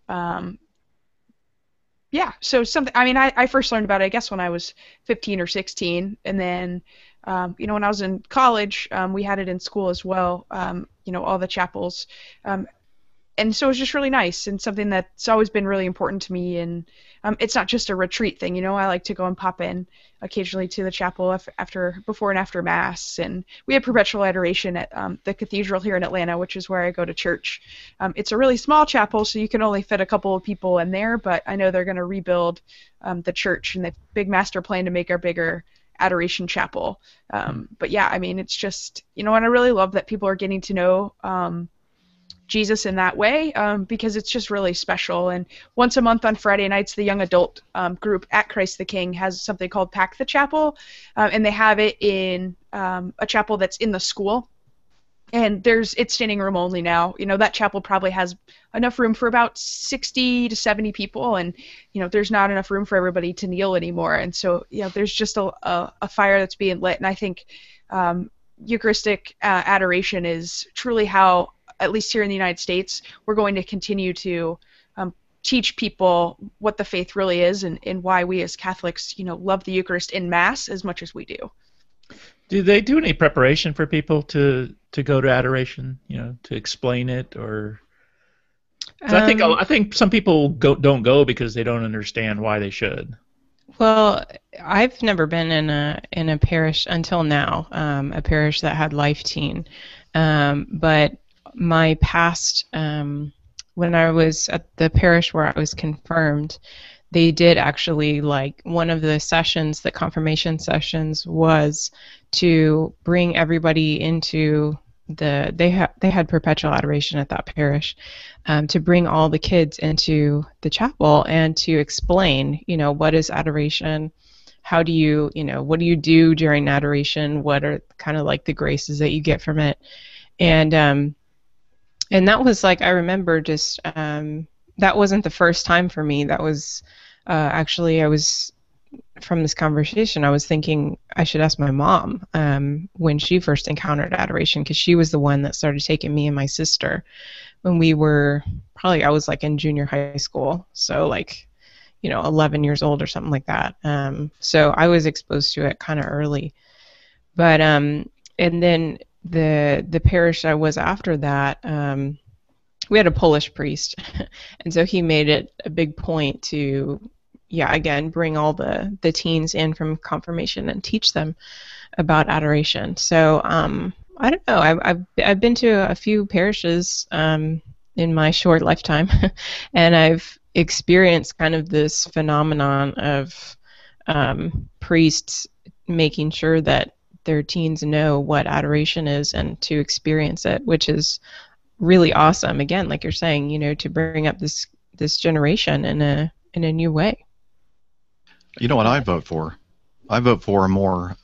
Yeah, so something. I mean, I first learned about it, I guess, when I was 15 or 16, and then, when I was in college, we had it in school as well. All the chapels, and so it was just really nice and something that's always been really important to me. And it's not just a retreat thing, I like to go and pop in occasionally to the chapel before and after Mass. And we have perpetual adoration at the cathedral here in Atlanta, which is where I go to church. It's a really small chapel, so you can only fit a couple of people in there, but I know they're going to rebuild the church, and the big master plan to make our bigger adoration chapel. But yeah, I mean, it's just, and I really love that people are getting to know Jesus in that way, because it's just really special. And once a month on Friday nights, the young adult group at Christ the King has something called Pack the Chapel, and they have it in a chapel that's in the school. And it's standing room only now. That chapel probably has enough room for about 60 to 70 people, and there's not enough room for everybody to kneel anymore. And so there's just a fire that's being lit. And I think Eucharistic adoration is truly how, at least here in the United States, we're going to continue to teach people what the faith really is, and why we as Catholics, love the Eucharist in Mass as much as we do. Do they do any preparation for people to go to adoration? To explain it, or? I think some people don't go because they don't understand why they should. Well, I've never been in a parish until now, a parish that had Life Teen, but my past, when I was at the parish where I was confirmed, they did actually, like, one of the sessions, the confirmation sessions, was to bring everybody into they had perpetual adoration at that parish, to bring all the kids into the chapel and to explain, what is adoration, how do you, what do you do during adoration, what are kind of like the graces that you get from it, and that was like, I remember just that wasn't the first time for me. That was actually, I was, from this conversation, I was thinking I should ask my mom when she first encountered adoration, because she was the one that started taking me and my sister when we were probably, I was like in junior high school, so like 11 years old or something like that. So I was exposed to it kind of early, but and then the parish I was after that, we had a Polish priest, and so he made it a big point to, again, bring all the teens in from confirmation and teach them about adoration. So I don't know. I've been to a few parishes in my short lifetime, and I've experienced kind of this phenomenon of priests making sure that their teens know what adoration is and to experience it, which is really awesome. Again, like you're saying, to bring up this generation in a new way. You know what I vote for? I vote for a more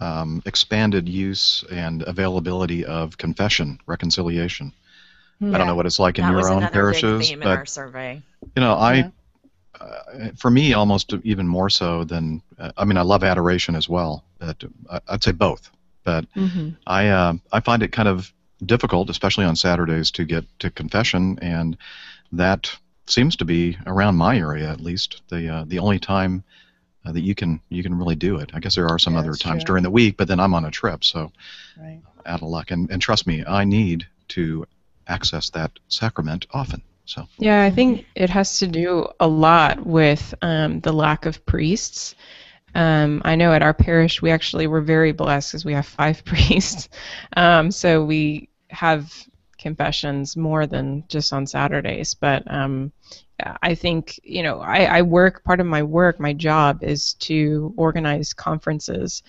expanded use and availability of confession, reconciliation. Yeah. I don't know what it's like in your own parishes, big theme in our survey. For me, almost even more so than, I love adoration as well, but I'd say both. But I find it kind of difficult, especially on Saturdays, to get to confession, and that seems to be, around my area at least, the only time that you can really do it. I guess there are some other times during the week, but then I'm on a trip, so out of luck. And trust me, I need to access that sacrament often. So yeah, I think it has to do a lot with the lack of priests. I know at our parish we actually were very blessed because we have 5 priests, so we have confessions more than just on Saturdays. But I think, I work, part of my work, my job is to organize conferences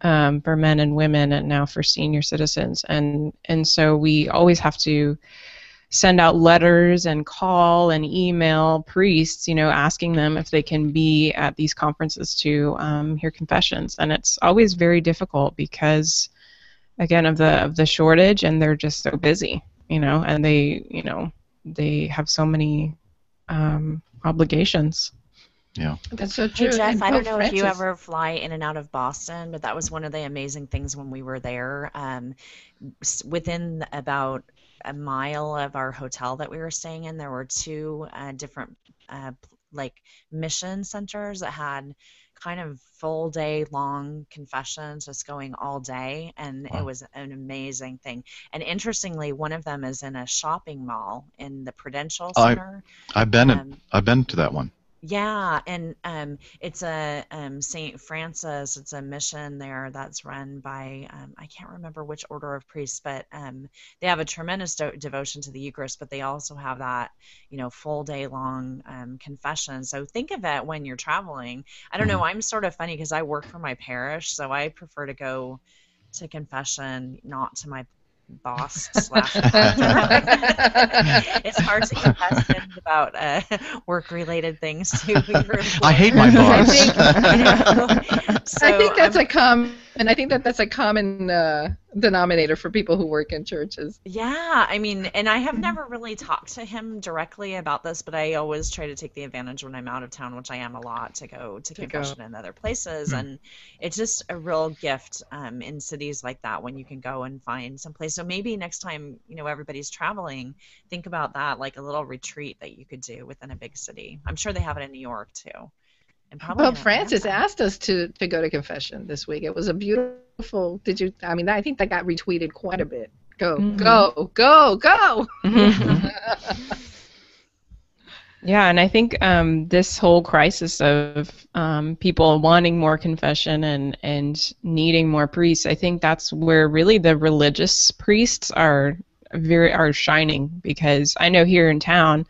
for men and women, and now for senior citizens, and so we always have to send out letters and call and email priests, asking them if they can be at these conferences to hear confessions. And it's always very difficult because, again, of the shortage, and they're just so busy, and they have so many obligations. Yeah, that's so true. Hey, Jeff, and I don't Pope know Francis. if you ever fly in and out of Boston, but that was one of the amazing things when we were there. Within about a mile of our hotel that we were staying in, there were 2 different mission centers that had kind of full day long confessions just going all day, and It was an amazing thing. And interestingly, one of them is in a shopping mall in the Prudential Center. I've been to that one. Yeah, and it's a St. Francis. It's a mission there that's run by I can't remember which order of priests, but they have a tremendous devotion to the Eucharist. But they also have that full day long confession. So think of it when you're traveling. I don't know. I'm sort of funny because I work for my parish, so I prefer to go to confession, not to my boss / It's hard to confess things about work-related things to your employer. I hate my boss. I think that's a common denominator for people who work in churches. Yeah, and I have never really talked to him directly about this, but I always try to take the advantage when I'm out of town, which I am a lot, to go to confession in other places. And it's just a real gift in cities like that when you can go and find some place. So maybe next time, everybody's traveling, think about that, like a little retreat that you could do within a big city. I'm sure they have it in New York too. Pope Francis asked us to go to confession this week. It was a beautiful. I think that got retweeted quite a bit. Go. Yeah, and I think this whole crisis of people wanting more confession and needing more priests, I think that's where really the religious priests are are shining, because I know here in town,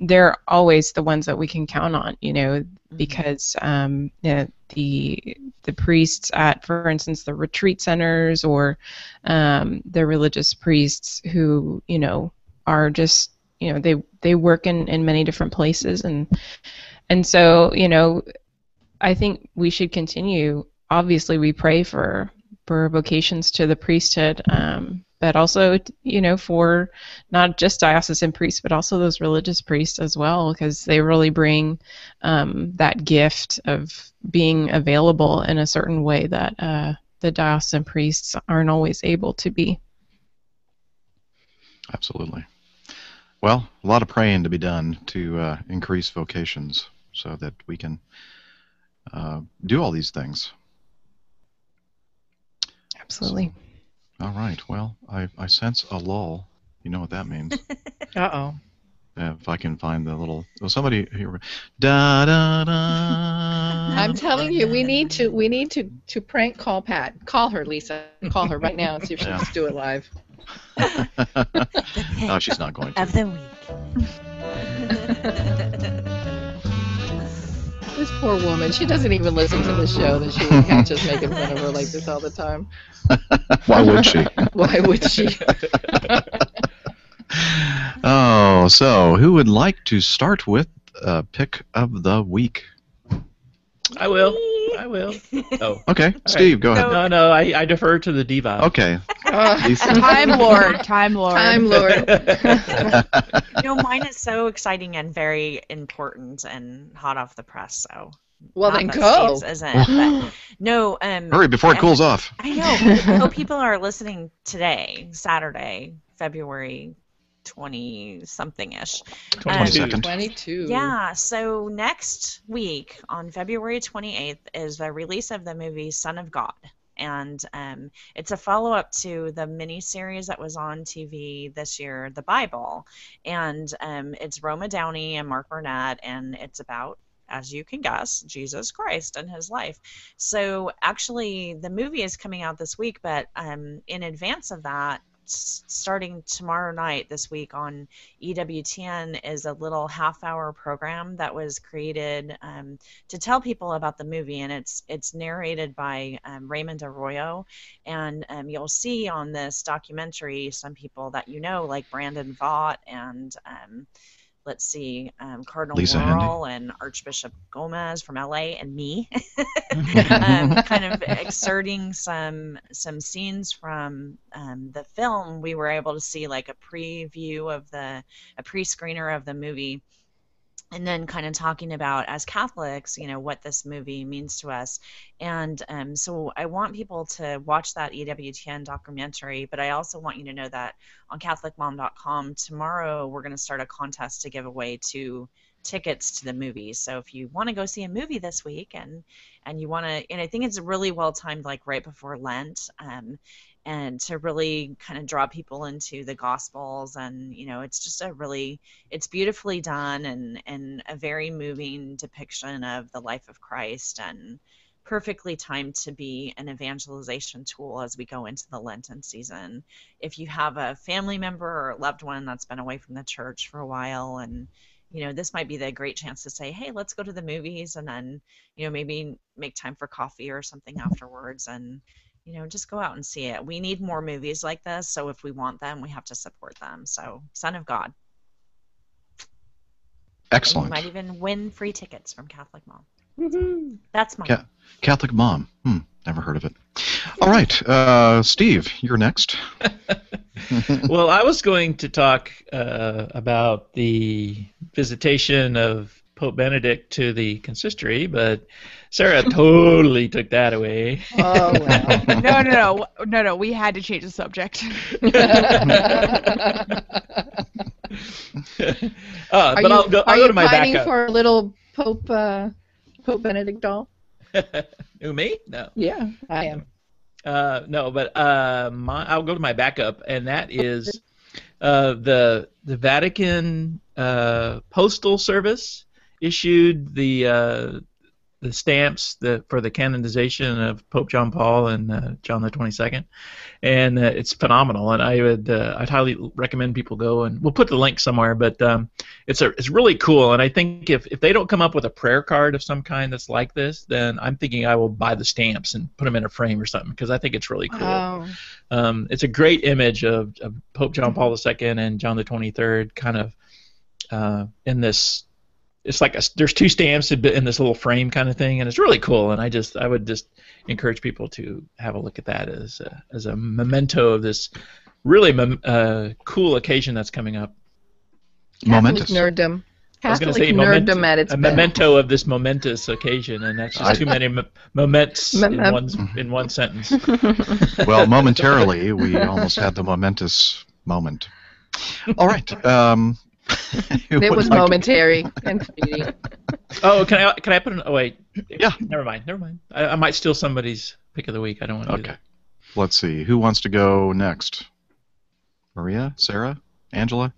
they're always the ones that we can count on, because the priests at, for instance, the retreat centers, or the religious priests who are just they work in many different places, and so I think we should continue. Obviously, we pray for vocations to the priesthood, but also, for not just diocesan priests, but also those religious priests as well, because they really bring that gift of being available in a certain way that the diocesan priests aren't always able to be. Absolutely. Well, a lot of praying to be done to increase vocations so that we can do all these things. Absolutely. So, all right. Well, I sense a lull. You know what that means. Uh-oh. If I can find the little... Oh, somebody here. Da da da. I'm telling you, we need to prank call Pat. Call her, Lisa. Call her right now and see if she wants to do it live. No, she's not going to. Of the week. This poor woman, she doesn't even listen to the show that she would catch us making fun of her like this all the time. Why would she? Why would she? Oh, so who would like to start with pick of the week? I will. Oh. Okay, Steve, go ahead. No, I defer to the diva. Okay. Time Lord. Time Lord. Mine is so exciting and very important and hot off the press. So. Well, not then that go. Steve's isn't, but no. Hurry before it cools off. I know. I hope people are listening today, Saturday, February 20-something-ish. 22nd. 22. Yeah, so next week on February 28th is the release of the movie Son of God. And it's a follow-up to the miniseries that was on TV this year, The Bible. And it's Roma Downey and Mark Burnett, and it's about, as you can guess, Jesus Christ and his life. So actually, the movie is coming out this week, but in advance of that, starting tomorrow night this week on EWTN is a little half-hour program that was created to tell people about the movie, and it's narrated by Raymond Arroyo, and you'll see on this documentary some people that like Brandon Vaught and let's see, Cardinal Lisa Laurel and Archbishop Gomez from LA and me, kind of excerpting some scenes from the film. We were able to see like a preview of a pre-screener of the movie, and then kind of talking about, as Catholics, what this movie means to us. And so I want people to watch that EWTN documentary, but I also want you to know that on CatholicMom.com tomorrow we're going to start a contest to give away 2 tickets to the movie. So if you want to go see a movie this week and you want to, and I think it's really well timed, like right before Lent, and to really kind of draw people into the Gospels, and it's just it's beautifully done and a very moving depiction of the life of Christ, and perfectly timed to be an evangelization tool as we go into the Lenten season. If you have a family member or a loved one that's been away from the church for a while, and this might be the great chance to say, hey, let's go to the movies, and then maybe make time for coffee or something afterwards, and just go out and see it. We need more movies like this, so if we want them, we have to support them. So, Son of God. Excellent. And you might even win free tickets from Catholic Mom. Woohoo. That's mine. Catholic Mom. Never heard of it. All right, Steve, you're next. Well, I was going to talk about the visitation of Pope Benedict to the consistory, but Sarah totally took that away. Oh, wow. No. We had to change the subject. I'll go to my fighting backup. for a little Pope Benedict doll? Who, me? No. Yeah, I am. No, but I'll go to my backup, and that is the Vatican Postal Service issued the the stamps for the canonization of Pope John Paul and John the 22nd, and it's phenomenal. And I'd highly recommend people go, and we'll put the link somewhere. But it's really cool. And I think if they don't come up with a prayer card of some kind that's like this, then I'm thinking I will buy the stamps and put them in a frame or something, because I think it's really cool. Oh. It's a great image of Pope John Paul II and John the 23rd, kind of in this. It's like there's two stamps in this little frame kind of thing, and it's really cool. And I would just encourage people to have a look at that as a memento of this really cool occasion that's coming up. Momentous. Catholic nerddom. I was going to Catholic say nerddom at its a best. memento of this momentous occasion, and that's just too many moments in one sentence. Well, momentarily, we almost had the momentous moment. All right. It was momentary and fleeting. Oh, can I put an? Oh wait. Yeah. Never mind. I might steal somebody's pick of the week. I don't want to do that. Let's see. Who wants to go next? Maria, Sarah, Angela?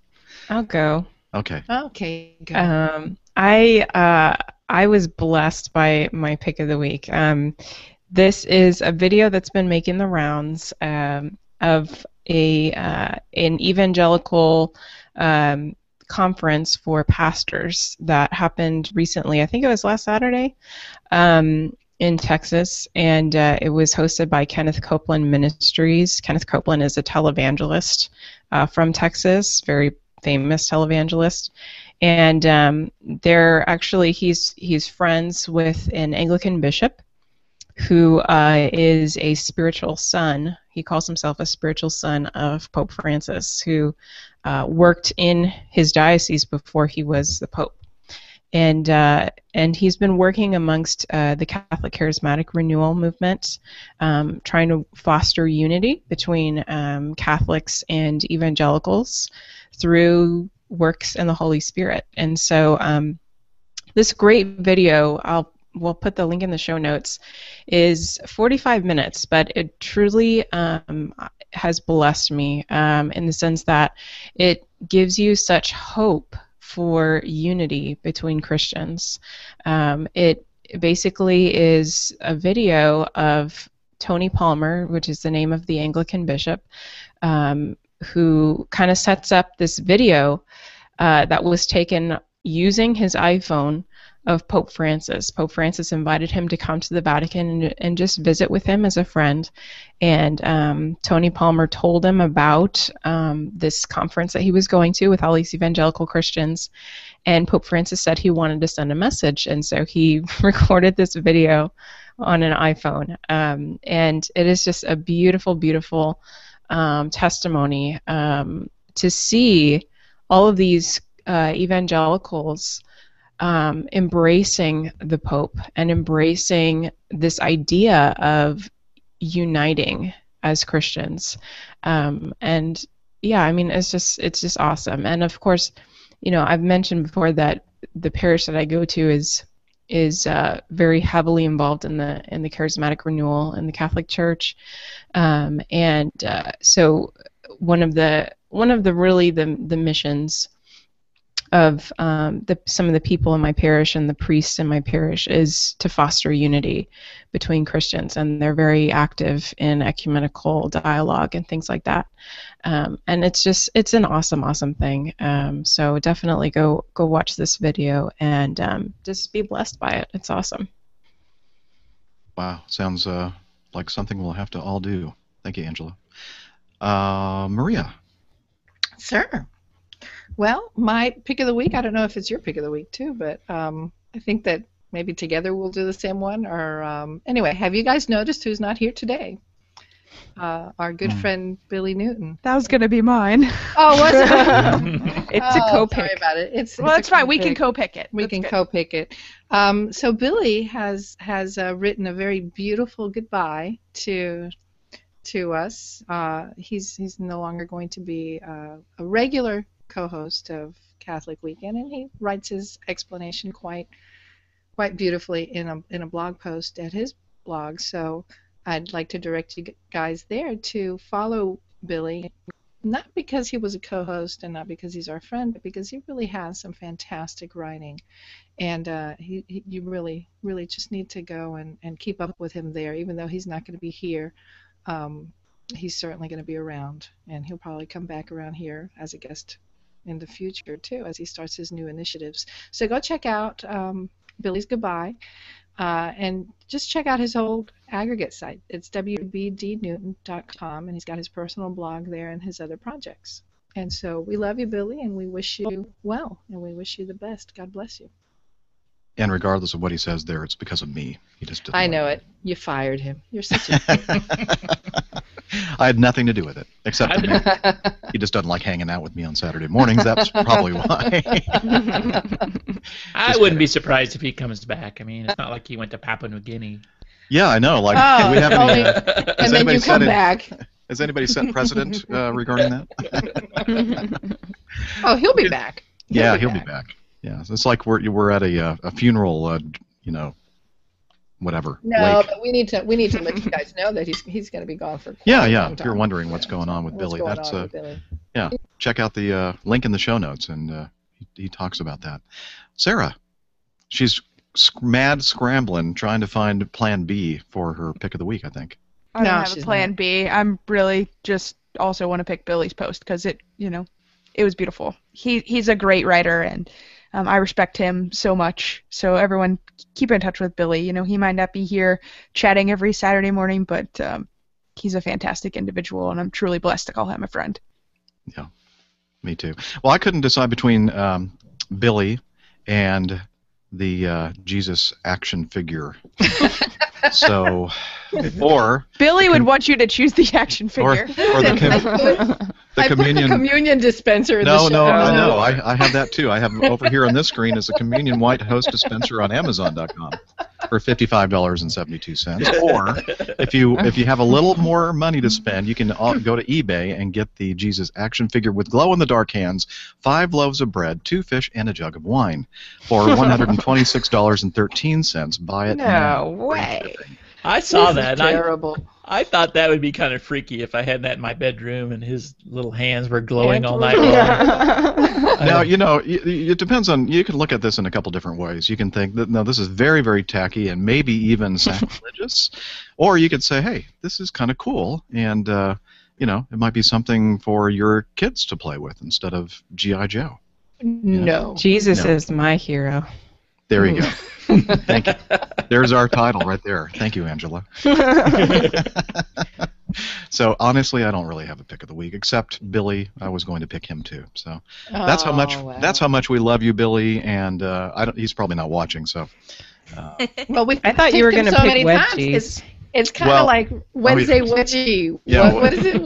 I'll go. Okay. Okay. Good. I was blessed by my pick of the week. This is a video that's been making the rounds of an evangelical conference for pastors that happened recently. I think it was last Saturday in Texas, and it was hosted by Kenneth Copeland Ministries. Kenneth Copeland is a televangelist from Texas, very famous televangelist, and he's friends with an Anglican bishop who is a spiritual son. He calls himself a spiritual son of Pope Francis, who worked in his diocese before he was the Pope. And he's been working amongst the Catholic Charismatic Renewal movement, trying to foster unity between Catholics and evangelicals through works in the Holy Spirit. And so this great video, we'll put the link in the show notes, is 45 minutes, but it truly has blessed me in the sense that it gives you such hope for unity between Christians. It basically is a video of Tony Palmer, which is the name of the Anglican bishop, who kind of sets up this video that was taken using his iPhone of Pope Francis. Pope Francis invited him to come to the Vatican and just visit with him as a friend. And Tony Palmer told him about this conference that he was going to with all these evangelical Christians. And Pope Francis said he wanted to send a message. And so he recorded this video on an iPhone. And it is just a beautiful, beautiful testimony to see all of these evangelicals embracing the Pope and embracing this idea of uniting as Christians. And yeah, I mean, it's just awesome. And of course, you know, I've mentioned before that the parish that I go to is very heavily involved in the charismatic renewal in the Catholic Church. So one of the really the missions of some of the people in my parish and the priests in my parish is to foster unity between Christians, and they're very active in ecumenical dialogue and things like that. And it's an awesome thing. So definitely go watch this video and just be blessed by it. It's awesome. Wow, sounds like something we'll have to all do. Thank you, Angela. Maria. Sir. Well, my pick of the week, I don't know if it's your pick of the week too, but I think that maybe together we'll do the same one. Or anyway, have you guys noticed who's not here today? Our good friend Billy Newton. That was going to be mine. Oh, was it? It's a co-pick. Sorry about it. It's fine. We can co-pick it. We can co-pick it. So Billy has written a very beautiful goodbye to us. He's no longer going to be a regular co-host of Catholic Weekend, and he writes his explanation quite beautifully in a blog post at his blog. So I'd like to direct you guys there to follow Billy, not because he was a co-host and not because he's our friend, but because he really has some fantastic writing. And you really, really just need to go and keep up with him there, even though he's not going to be here. He's certainly going to be around, and he'll probably come back around here as a guest in the future, too, as he starts his new initiatives. So go check out Billy's Goodbye. And just check out his old aggregate site. It's wbdnewton.com, and he's got his personal blog there and his other projects. And so we love you, Billy, and we wish you well, and we wish you the best. God bless you. And regardless of what he says there, it's because of me. He just didn't. I know it. You fired him. You're such a... I had nothing to do with it, except he just doesn't like hanging out with me on Saturday mornings. That's probably why. I wouldn't be surprised if he comes back. I mean, it's not like he went to Papua New Guinea. Yeah, I know. Like, we have any, and then you come back. Has anybody set precedent regarding that? Oh, he'll be back. He'll be back. Yeah, so it's like we're at a funeral, whatever. No, wake. but we need to let you guys know that he's going to be gone for quite yeah. a long If time. you're wondering what's going on with Billy, What's going on with Billy? Yeah. Check out the link in the show notes, and he talks about that. Sarah, she's mad scrambling trying to find Plan B for her pick of the week, I think. I don't have a Plan B. I'm really just also want to pick Billy's post because it was beautiful. He's a great writer, and I respect him so much. So everyone, keep in touch with Billy. He might not be here chatting every Saturday morning, but he's a fantastic individual, and I'm truly blessed to call him a friend. Yeah, me too. Well, I couldn't decide between Billy and the Jesus action figure. So, or Billy would want you to choose the action figure. Or the communion. Put the communion dispenser in the show. No, I know. I have that too. I have over here on this screen is a communion white host dispenser on Amazon.com for $55.72. Or if you have a little more money to spend, you can go to eBay and get the Jesus action figure with glow-in-the-dark hands, 5 loaves of bread, 2 fish, and a jug of wine for $126.13. Buy it now. No way. I saw This is that. terrible. I thought that would be kind of freaky if I had that in my bedroom and his little hands were glowing all night long. Now, it depends on, you can look at this in a couple different ways. You can think that, no, this is very, very tacky and maybe even sacrilegious. Or you could say, hey, this is kind of cool, and, it might be something for your kids to play with instead of G.I. Joe. No. Jesus is my hero. There you go. Thank you. There's our title right there. Thank you, Angela. So honestly, I don't really have a pick of the week, except Billy. I was going to pick him too. So that's how much. Wow. That's how much we love you, Billy. And he's probably not watching. So. Well, I thought you were going to pick wedgies. It's kind of like Wednesday wedgie. Yeah, what is it?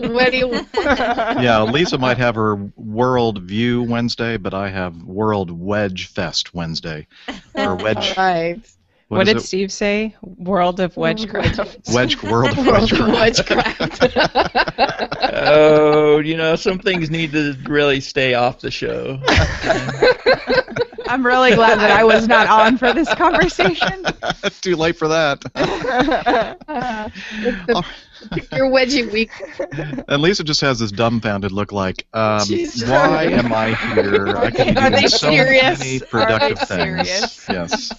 Yeah, Lisa might have her World View Wednesday, but I have World Wedge Fest Wednesday. Or Wedge. Right. What did Steve say? World of Wedgecraft. World of Wedgecraft. Oh, some things need to really stay off the show. I'm really glad that I was not on for this conversation. Too late for that. Pick your wedgie week. And Lisa just has this dumbfounded look like, Jesus. why am I here? I could be Are they doing so serious? many productive Are they things. serious? Yes.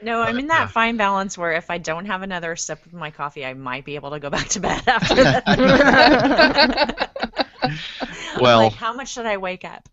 No, I'm in that fine balance where if I don't have another sip of my coffee, I might be able to go back to bed after that. Well, like, how much should I wake up?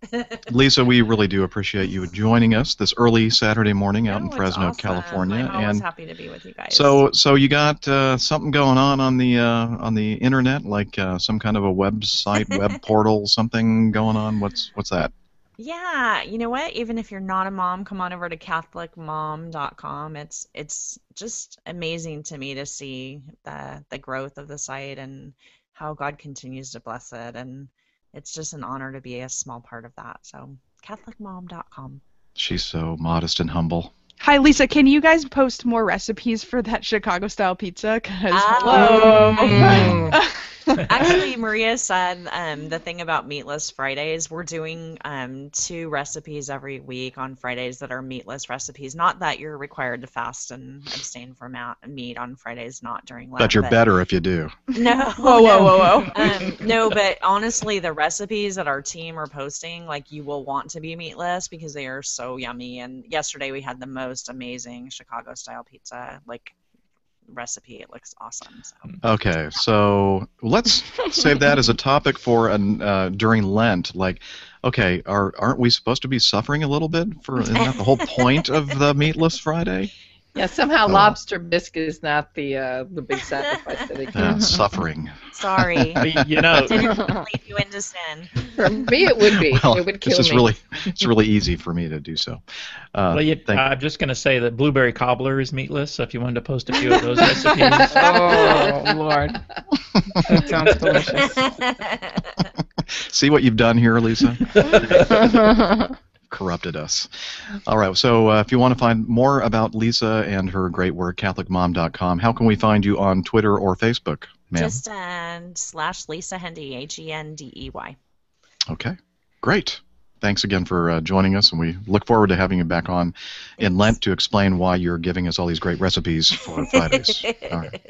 Lisa, we really do appreciate you joining us this early Saturday morning out in it's Fresno, awesome. California. I'm always and happy to be with you guys. So you got something going on the internet, like some kind of a website, web portal, something going on. What's that? Yeah, you know what? Even if you're not a mom, come on over to CatholicMom.com. It's just amazing to me to see the growth of the site and how God continues to bless it, and it's just an honor to be a small part of that. So CatholicMom.com. She's so modest and humble. Hi, Lisa. Can you guys post more recipes for that Chicago-style pizza? 'Cause Oh. Actually, Maria said the thing about Meatless Fridays, we're doing 2 recipes every week on Fridays that are meatless recipes. Not that you're required to fast and abstain from meat on Fridays, not during Lent. But you're better if you do. No. Whoa. No, but honestly, the recipes that our team are posting, like, you will want to be meatless because they are so yummy. And yesterday we had the most amazing Chicago-style pizza, like, recipe. It looks awesome. So. Okay, so let's save that as a topic for during Lent. Like, okay, aren't we supposed to be suffering a little bit? Isn't that the whole point of the Meatless Friday? Yeah, somehow lobster bisque is not the big sacrifice that it can. Suffering. Sorry. You know, Didn't lead you into sin. For me, it would be. Well, It would kill it's me. it's really easy for me to do so. I'm just going to say that blueberry cobbler is meatless, so if you wanted to post a few of those recipes. Oh, Lord. That sounds delicious. See what you've done here, Lisa? Corrupted us. All right, so if you want to find more about Lisa and her great work, CatholicMom.com, how can we find you on Twitter or Facebook, ma'am? Just / Lisa Hendey, HENDEY. Okay, great. Thanks again for joining us, and we look forward to having you back on in Lent to explain why you're giving us all these great recipes for Fridays. All right.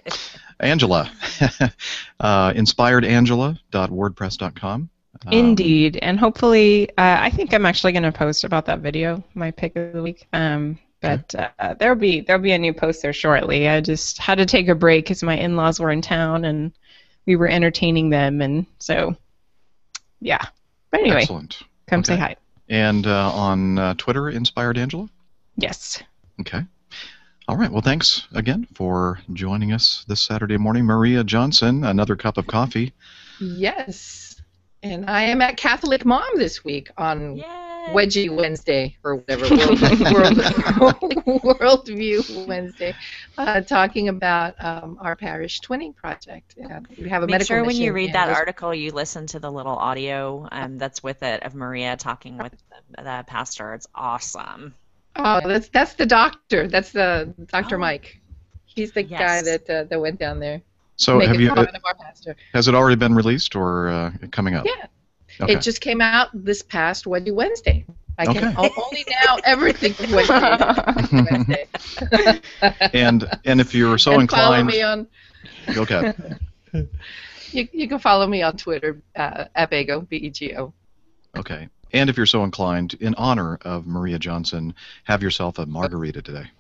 Angela, inspiredangela.wordpress.com. Indeed, and hopefully, I think I'm actually going to post about that video, my pick of the week. But there'll be a new post there shortly. I just had to take a break because my in-laws were in town and we were entertaining them, and so yeah. But anyway, Excellent. come say hi. And on Twitter, Inspired Angela? Yes. Okay. All right. Well, thanks again for joining us this Saturday morning. Maria Johnson, another cup of coffee. Yes. And I am at Catholic Mom this week on Wedgie Wednesday, or whatever, Worldview Wednesday, talking about our parish twinning project. We have a Make medical sure when you mission read in that West- article, you listen to the little audio that's with it of Maria talking with the pastor. It's awesome. Oh, that's the doctor. That's the Dr. Mike. He's the guy Yes. that went down there. So Make fun of our pastor. has it already been released or coming up? Yeah. Okay. It just came out this past Wednesday. I can Okay. only now everything Wednesday. And if you're so and inclined, follow me on. okay. You can follow me on Twitter at Bego, BEGO. Okay. And if you're so inclined, in honor of Maria Johnson, have yourself a margarita today.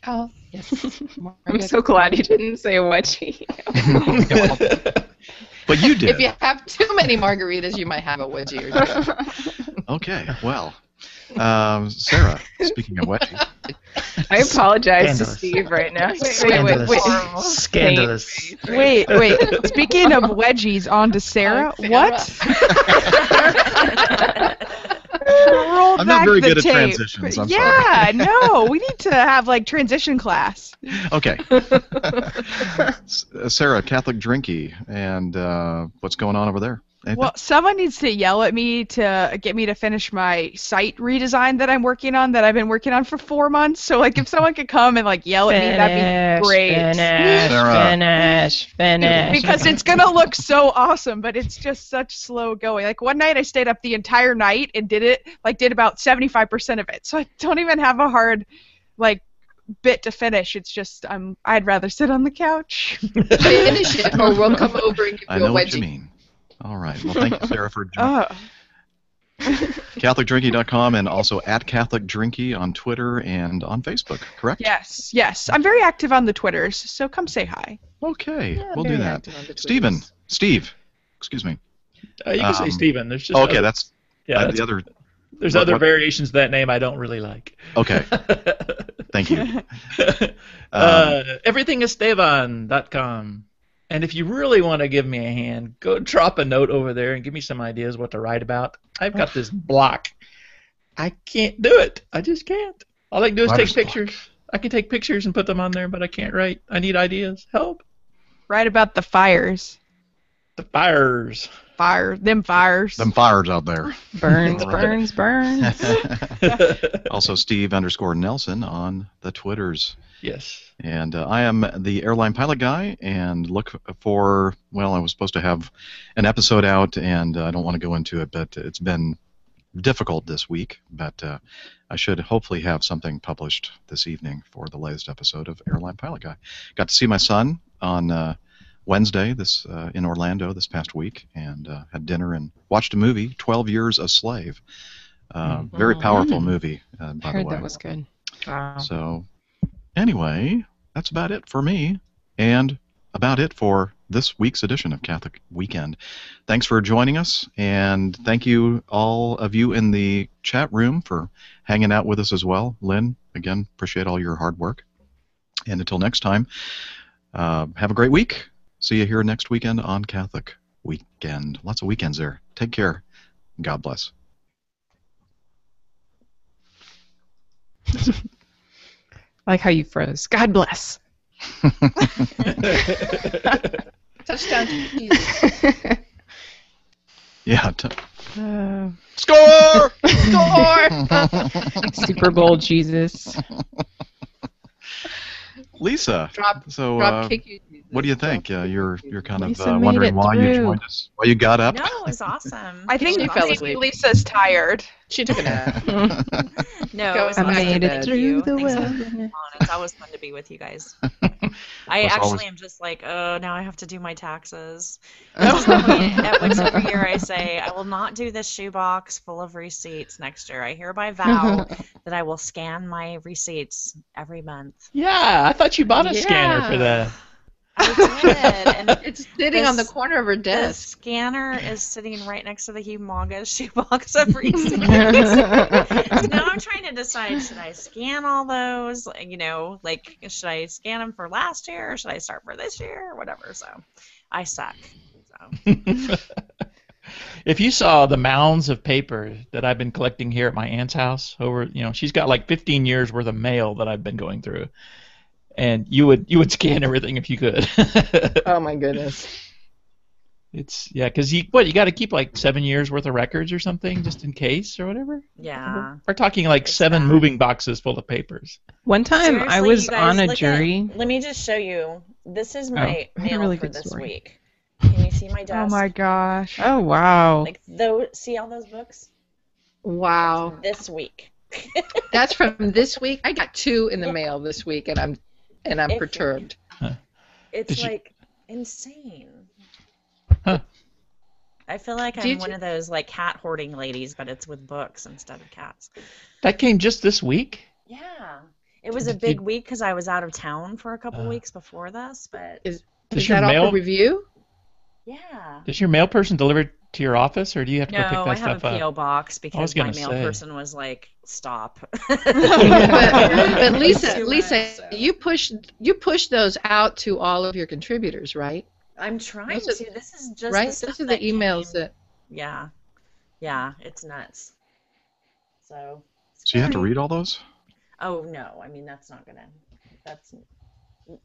Oh yes. I'm so glad you didn't say wedgie. But you did. If you have too many margaritas, you might have a wedgie or two. Okay. Well, Sarah, speaking of wedgie. I apologize to Scandalous. Steve right now. Scandalous. Wait. Speaking of wedgies, on to Sarah. Sarah. What? Roll I'm not back very the good at tape. transitions, I'm yeah, no, we need to have like transition class. Okay. Sarah, Catholic Drinky, and what's going on over there? Anything? Well, someone needs to yell at me to get me to finish my site redesign that I'm working on, that I've been working on for 4 months. So, like, if someone could come and, like, yell at me, that'd be great. Sarah. Because it's going to look so awesome, but it's just such slow going. Like, one night I stayed up the entire night and did about 75% of it. So I don't even have a hard, like, bit to finish. It's just, I'd rather sit on the couch. Finish it, or we'll come over and give I you a know what you wedgie. mean. All right. Well, thank you, Sarah, for joining. Oh. CatholicDrinky.com and also at CatholicDrinky on Twitter and on Facebook, correct? Yes. I'm very active on the Twitters, so come say hi. Okay, Yeah, we'll very do that. active on the Steve, excuse me. You can say Stephen. There's just Okay, other, that's yeah, the other. there's what- other what- variations of that name I don't really like. Okay, thank you. Everythingestevan.com. And if you really want to give me a hand, go drop a note over there and give me some ideas what to write about. I've got this block. I can't do it. I just can't. All I can do is Writer's take pictures. I can take pictures and put them on there, but I can't write. I need ideas. Help. Write about the fires. The fires. Them fires. Them fires out there. Burns, burns, burns. Also, Steve_Nelson on the Twitters. Yes. And I am the airline pilot guy, and look for, well, I was supposed to have an episode out, and I don't want to go into it, but it's been difficult this week, but I should hopefully have something published this evening for the latest episode of Airline Pilot Guy. Got to see my son on Wednesday in Orlando this past week, and had dinner and watched a movie, 12 Years a Slave. Very powerful movie, by the way. I heard that was good. Wow. So, anyway, that's about it for me, and about it for this week's edition of Catholic Weekend. Thanks for joining us, and thank you, all of you in the chat room, for hanging out with us as well. Lynn, again, appreciate all your hard work. And until next time, have a great week. See you here next weekend on Catholic Weekend. Lots of weekends there. Take care. God bless. I like how you froze. God bless. Touchdown to Jesus. Yeah. Score! Score! Super Bowl Jesus. Lisa. Drop kick you. What do you think? You're kind of Lisa made wondering it why you through. joined us, why you got up. No, it was awesome. I think She fell maybe asleep. Lisa's tired. She took a nap. No, Go it was back awesome to to bed. be with you. the Thanks for wilderness. coming on. It's always fun to be with you guys. I It's actually always- am just like, oh, now I have to do my taxes. At which every year I say, I will not do this shoebox full of receipts next year. I hereby vow that I will scan my receipts every month. Yeah, I thought you bought a scanner for that. I did, and It's sitting on the This- corner of her the desk. scanner is sitting right next to the humongous shoebox of receipts. So now I'm trying to decide, should I scan all those? You know, like, should I scan them for last year, or should I start for this year, or whatever? So I suck. So If you saw the mounds of paper that I've been collecting here at my aunt's house she's got like 15 years worth of mail that I've been going through. And you would scan everything if you could. Oh my goodness. Because you got to keep like 7 years worth of records or something just in case or whatever. yeah. We're talking like It's 7 bad. moving boxes full of papers. One time I Seriously, was you guys, on a look at- jury. let me just show you. This is I my had a mail really for good this story. week. Can you see my desk? Oh my gosh. Oh, wow. Like see all those books? Wow. This week. That's from this week. I got 2 in the mail this week, and I'm If- perturbed. It's Did you- like insane. Huh. I feel like I'm Did one you- of those like cat hoarding ladies, but it's with books instead of cats. That came just this week? Yeah. It was a Did big you- week because I was out of town for a couple weeks before this, but Is Does your that all mail for review? yeah. does your mail person deliver it to your office, or do you have to go pick No, that I have stuff a PO up? box because my gonna mail say. person was like, "Stop." but It's Lisa, too Lisa, much, so. you push those out to all of your contributors, right? I'm trying Those are- to. This is just Right. the stuff Those are the that emails came. that. Yeah, yeah, it's nuts. So. So you have to scary. read all those? Oh no, I mean that's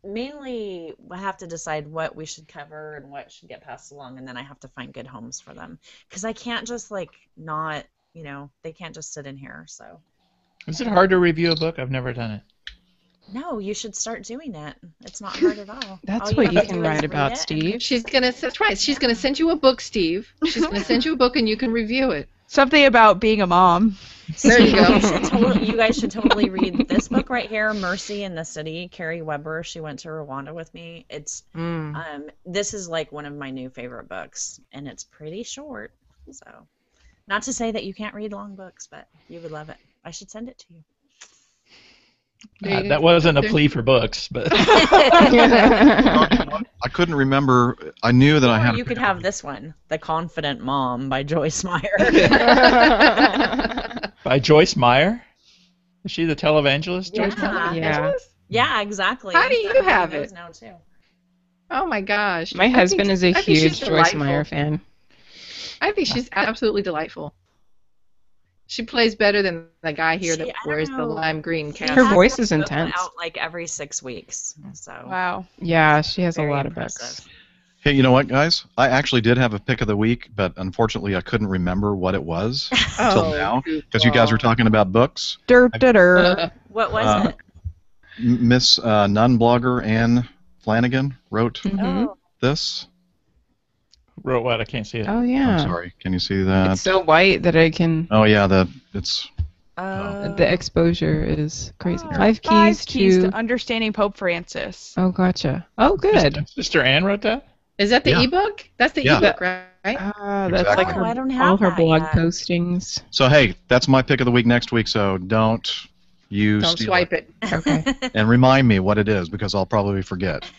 mainly I have to decide what we should cover and what should get passed along, and then I have to find good homes for them because I can't just like not, they can't just sit in here. So Is it hard to review a book? I've never done it. no, you should start doing it. It's not hard at all. That's All what have you to can do is write read about, it. Steve. That's right. She's gonna send you a book, Steve. She's gonna send you a book, and you can review it. Something about being a mom. There you go. You guys should totally read this book right here, Mercy in the City. Carrie Weber. She went to Rwanda with me. It's this is like one of my new favorite books, and it's pretty short. So, not to say that you can't read long books, but you would love it. I should send it to you. That wasn't a plea for books, but I couldn't remember. I knew that I Or had. you could have this one, The Confident Mom by Joyce Meyer. by Joyce Meyer. Is she the televangelist, Joyce Meyer? Yeah. Yeah, exactly. How do you Everybody have knows it? Now too. Oh my gosh. My husband is a I think she's huge Joyce delightful. Meyer fan. I think she's absolutely delightful. She plays better than the guy here I that don't wears the know. lime green She cap. Her has voice a is book intense. Out like every 6 weeks. So Wow. Yeah, she has very a lot impressive. of books. Hey, you know what, guys? I actually did have a pick of the week, but unfortunately I couldn't remember what it was until now, because you guys were talking about books. What was it? Miss nun blogger Anne Flanagan wrote Oh. this. Wrote what? I can't see it. Oh yeah. I'm sorry. Can you see that? It's so white that I can. Oh yeah, it's. The exposure is crazy. Oh. 5 keys to understanding Pope Francis. Oh, gotcha. Oh, good. Sister Anne wrote that? Is that the Yeah. ebook? That's the Yeah. ebook, right? That's Exactly. like Oh, I don't all have her that blog yet. postings. So hey, that's my pick of the week next week. So don't you Don't steal swipe it. Okay. and remind me what it is because I'll probably forget.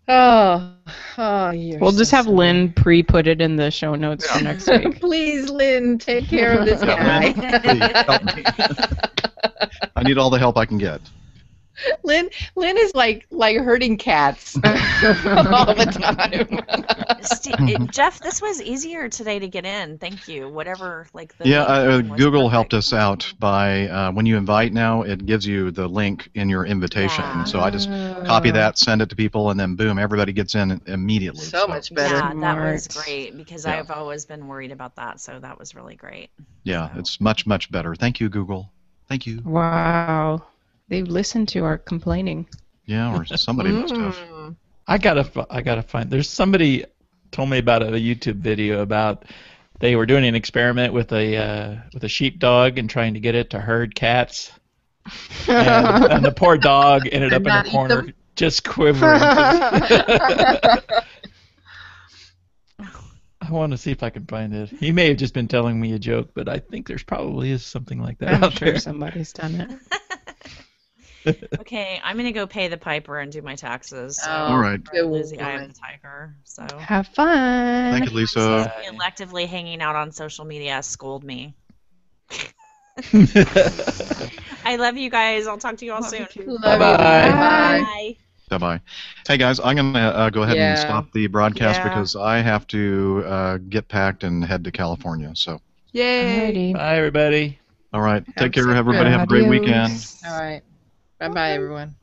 Oh, We'll just have Lynn pre-put it in the show notes for next week. Please, Lynn, take care of this guy. Please help me. I need all the help I can get. Lynn is like herding cats all the time. Jeff, this was easier today to get in. Thank you. Whatever, like the Yeah, link was Google perfect. helped us out by when you invite now, it gives you the link in your invitation. Yeah. So I just copy that, send it to people, and then boom, everybody gets in immediately. So much better. Yeah, that was Smart. great because Yeah. I've always been worried about that, so that was really great. Yeah, it's much, much better. Thank you, Google. Thank you. Wow. They listened to our complaining. Yeah, or somebody must have. I gotta find. There's somebody told me about a YouTube video about they were doing an experiment with a sheepdog and trying to get it to herd cats, and the poor dog ended up in not a eat corner them? just quivering. I want to see if I can find it. He may have just been telling me a joke, but I think there's probably is something like that I'm out sure there. somebody's done it. Okay, I'm gonna go pay the piper and do my taxes. So All right. Good Lizzie, I woman. am the tiger. So Have fun. Thank you, Lisa. electively hanging out on social media, scold me. I love you guys. I'll talk to you all soon. Love you. Bye-bye. Bye. Bye-bye. Hey, guys, I'm going to go ahead and Yeah. stop the broadcast Yeah. because I have to get packed and head to California. So, Yay. Alrighty. Bye, everybody. all right. Have Take care, some everybody. Have a great Adios. weekend. All right. Bye-bye, everyone.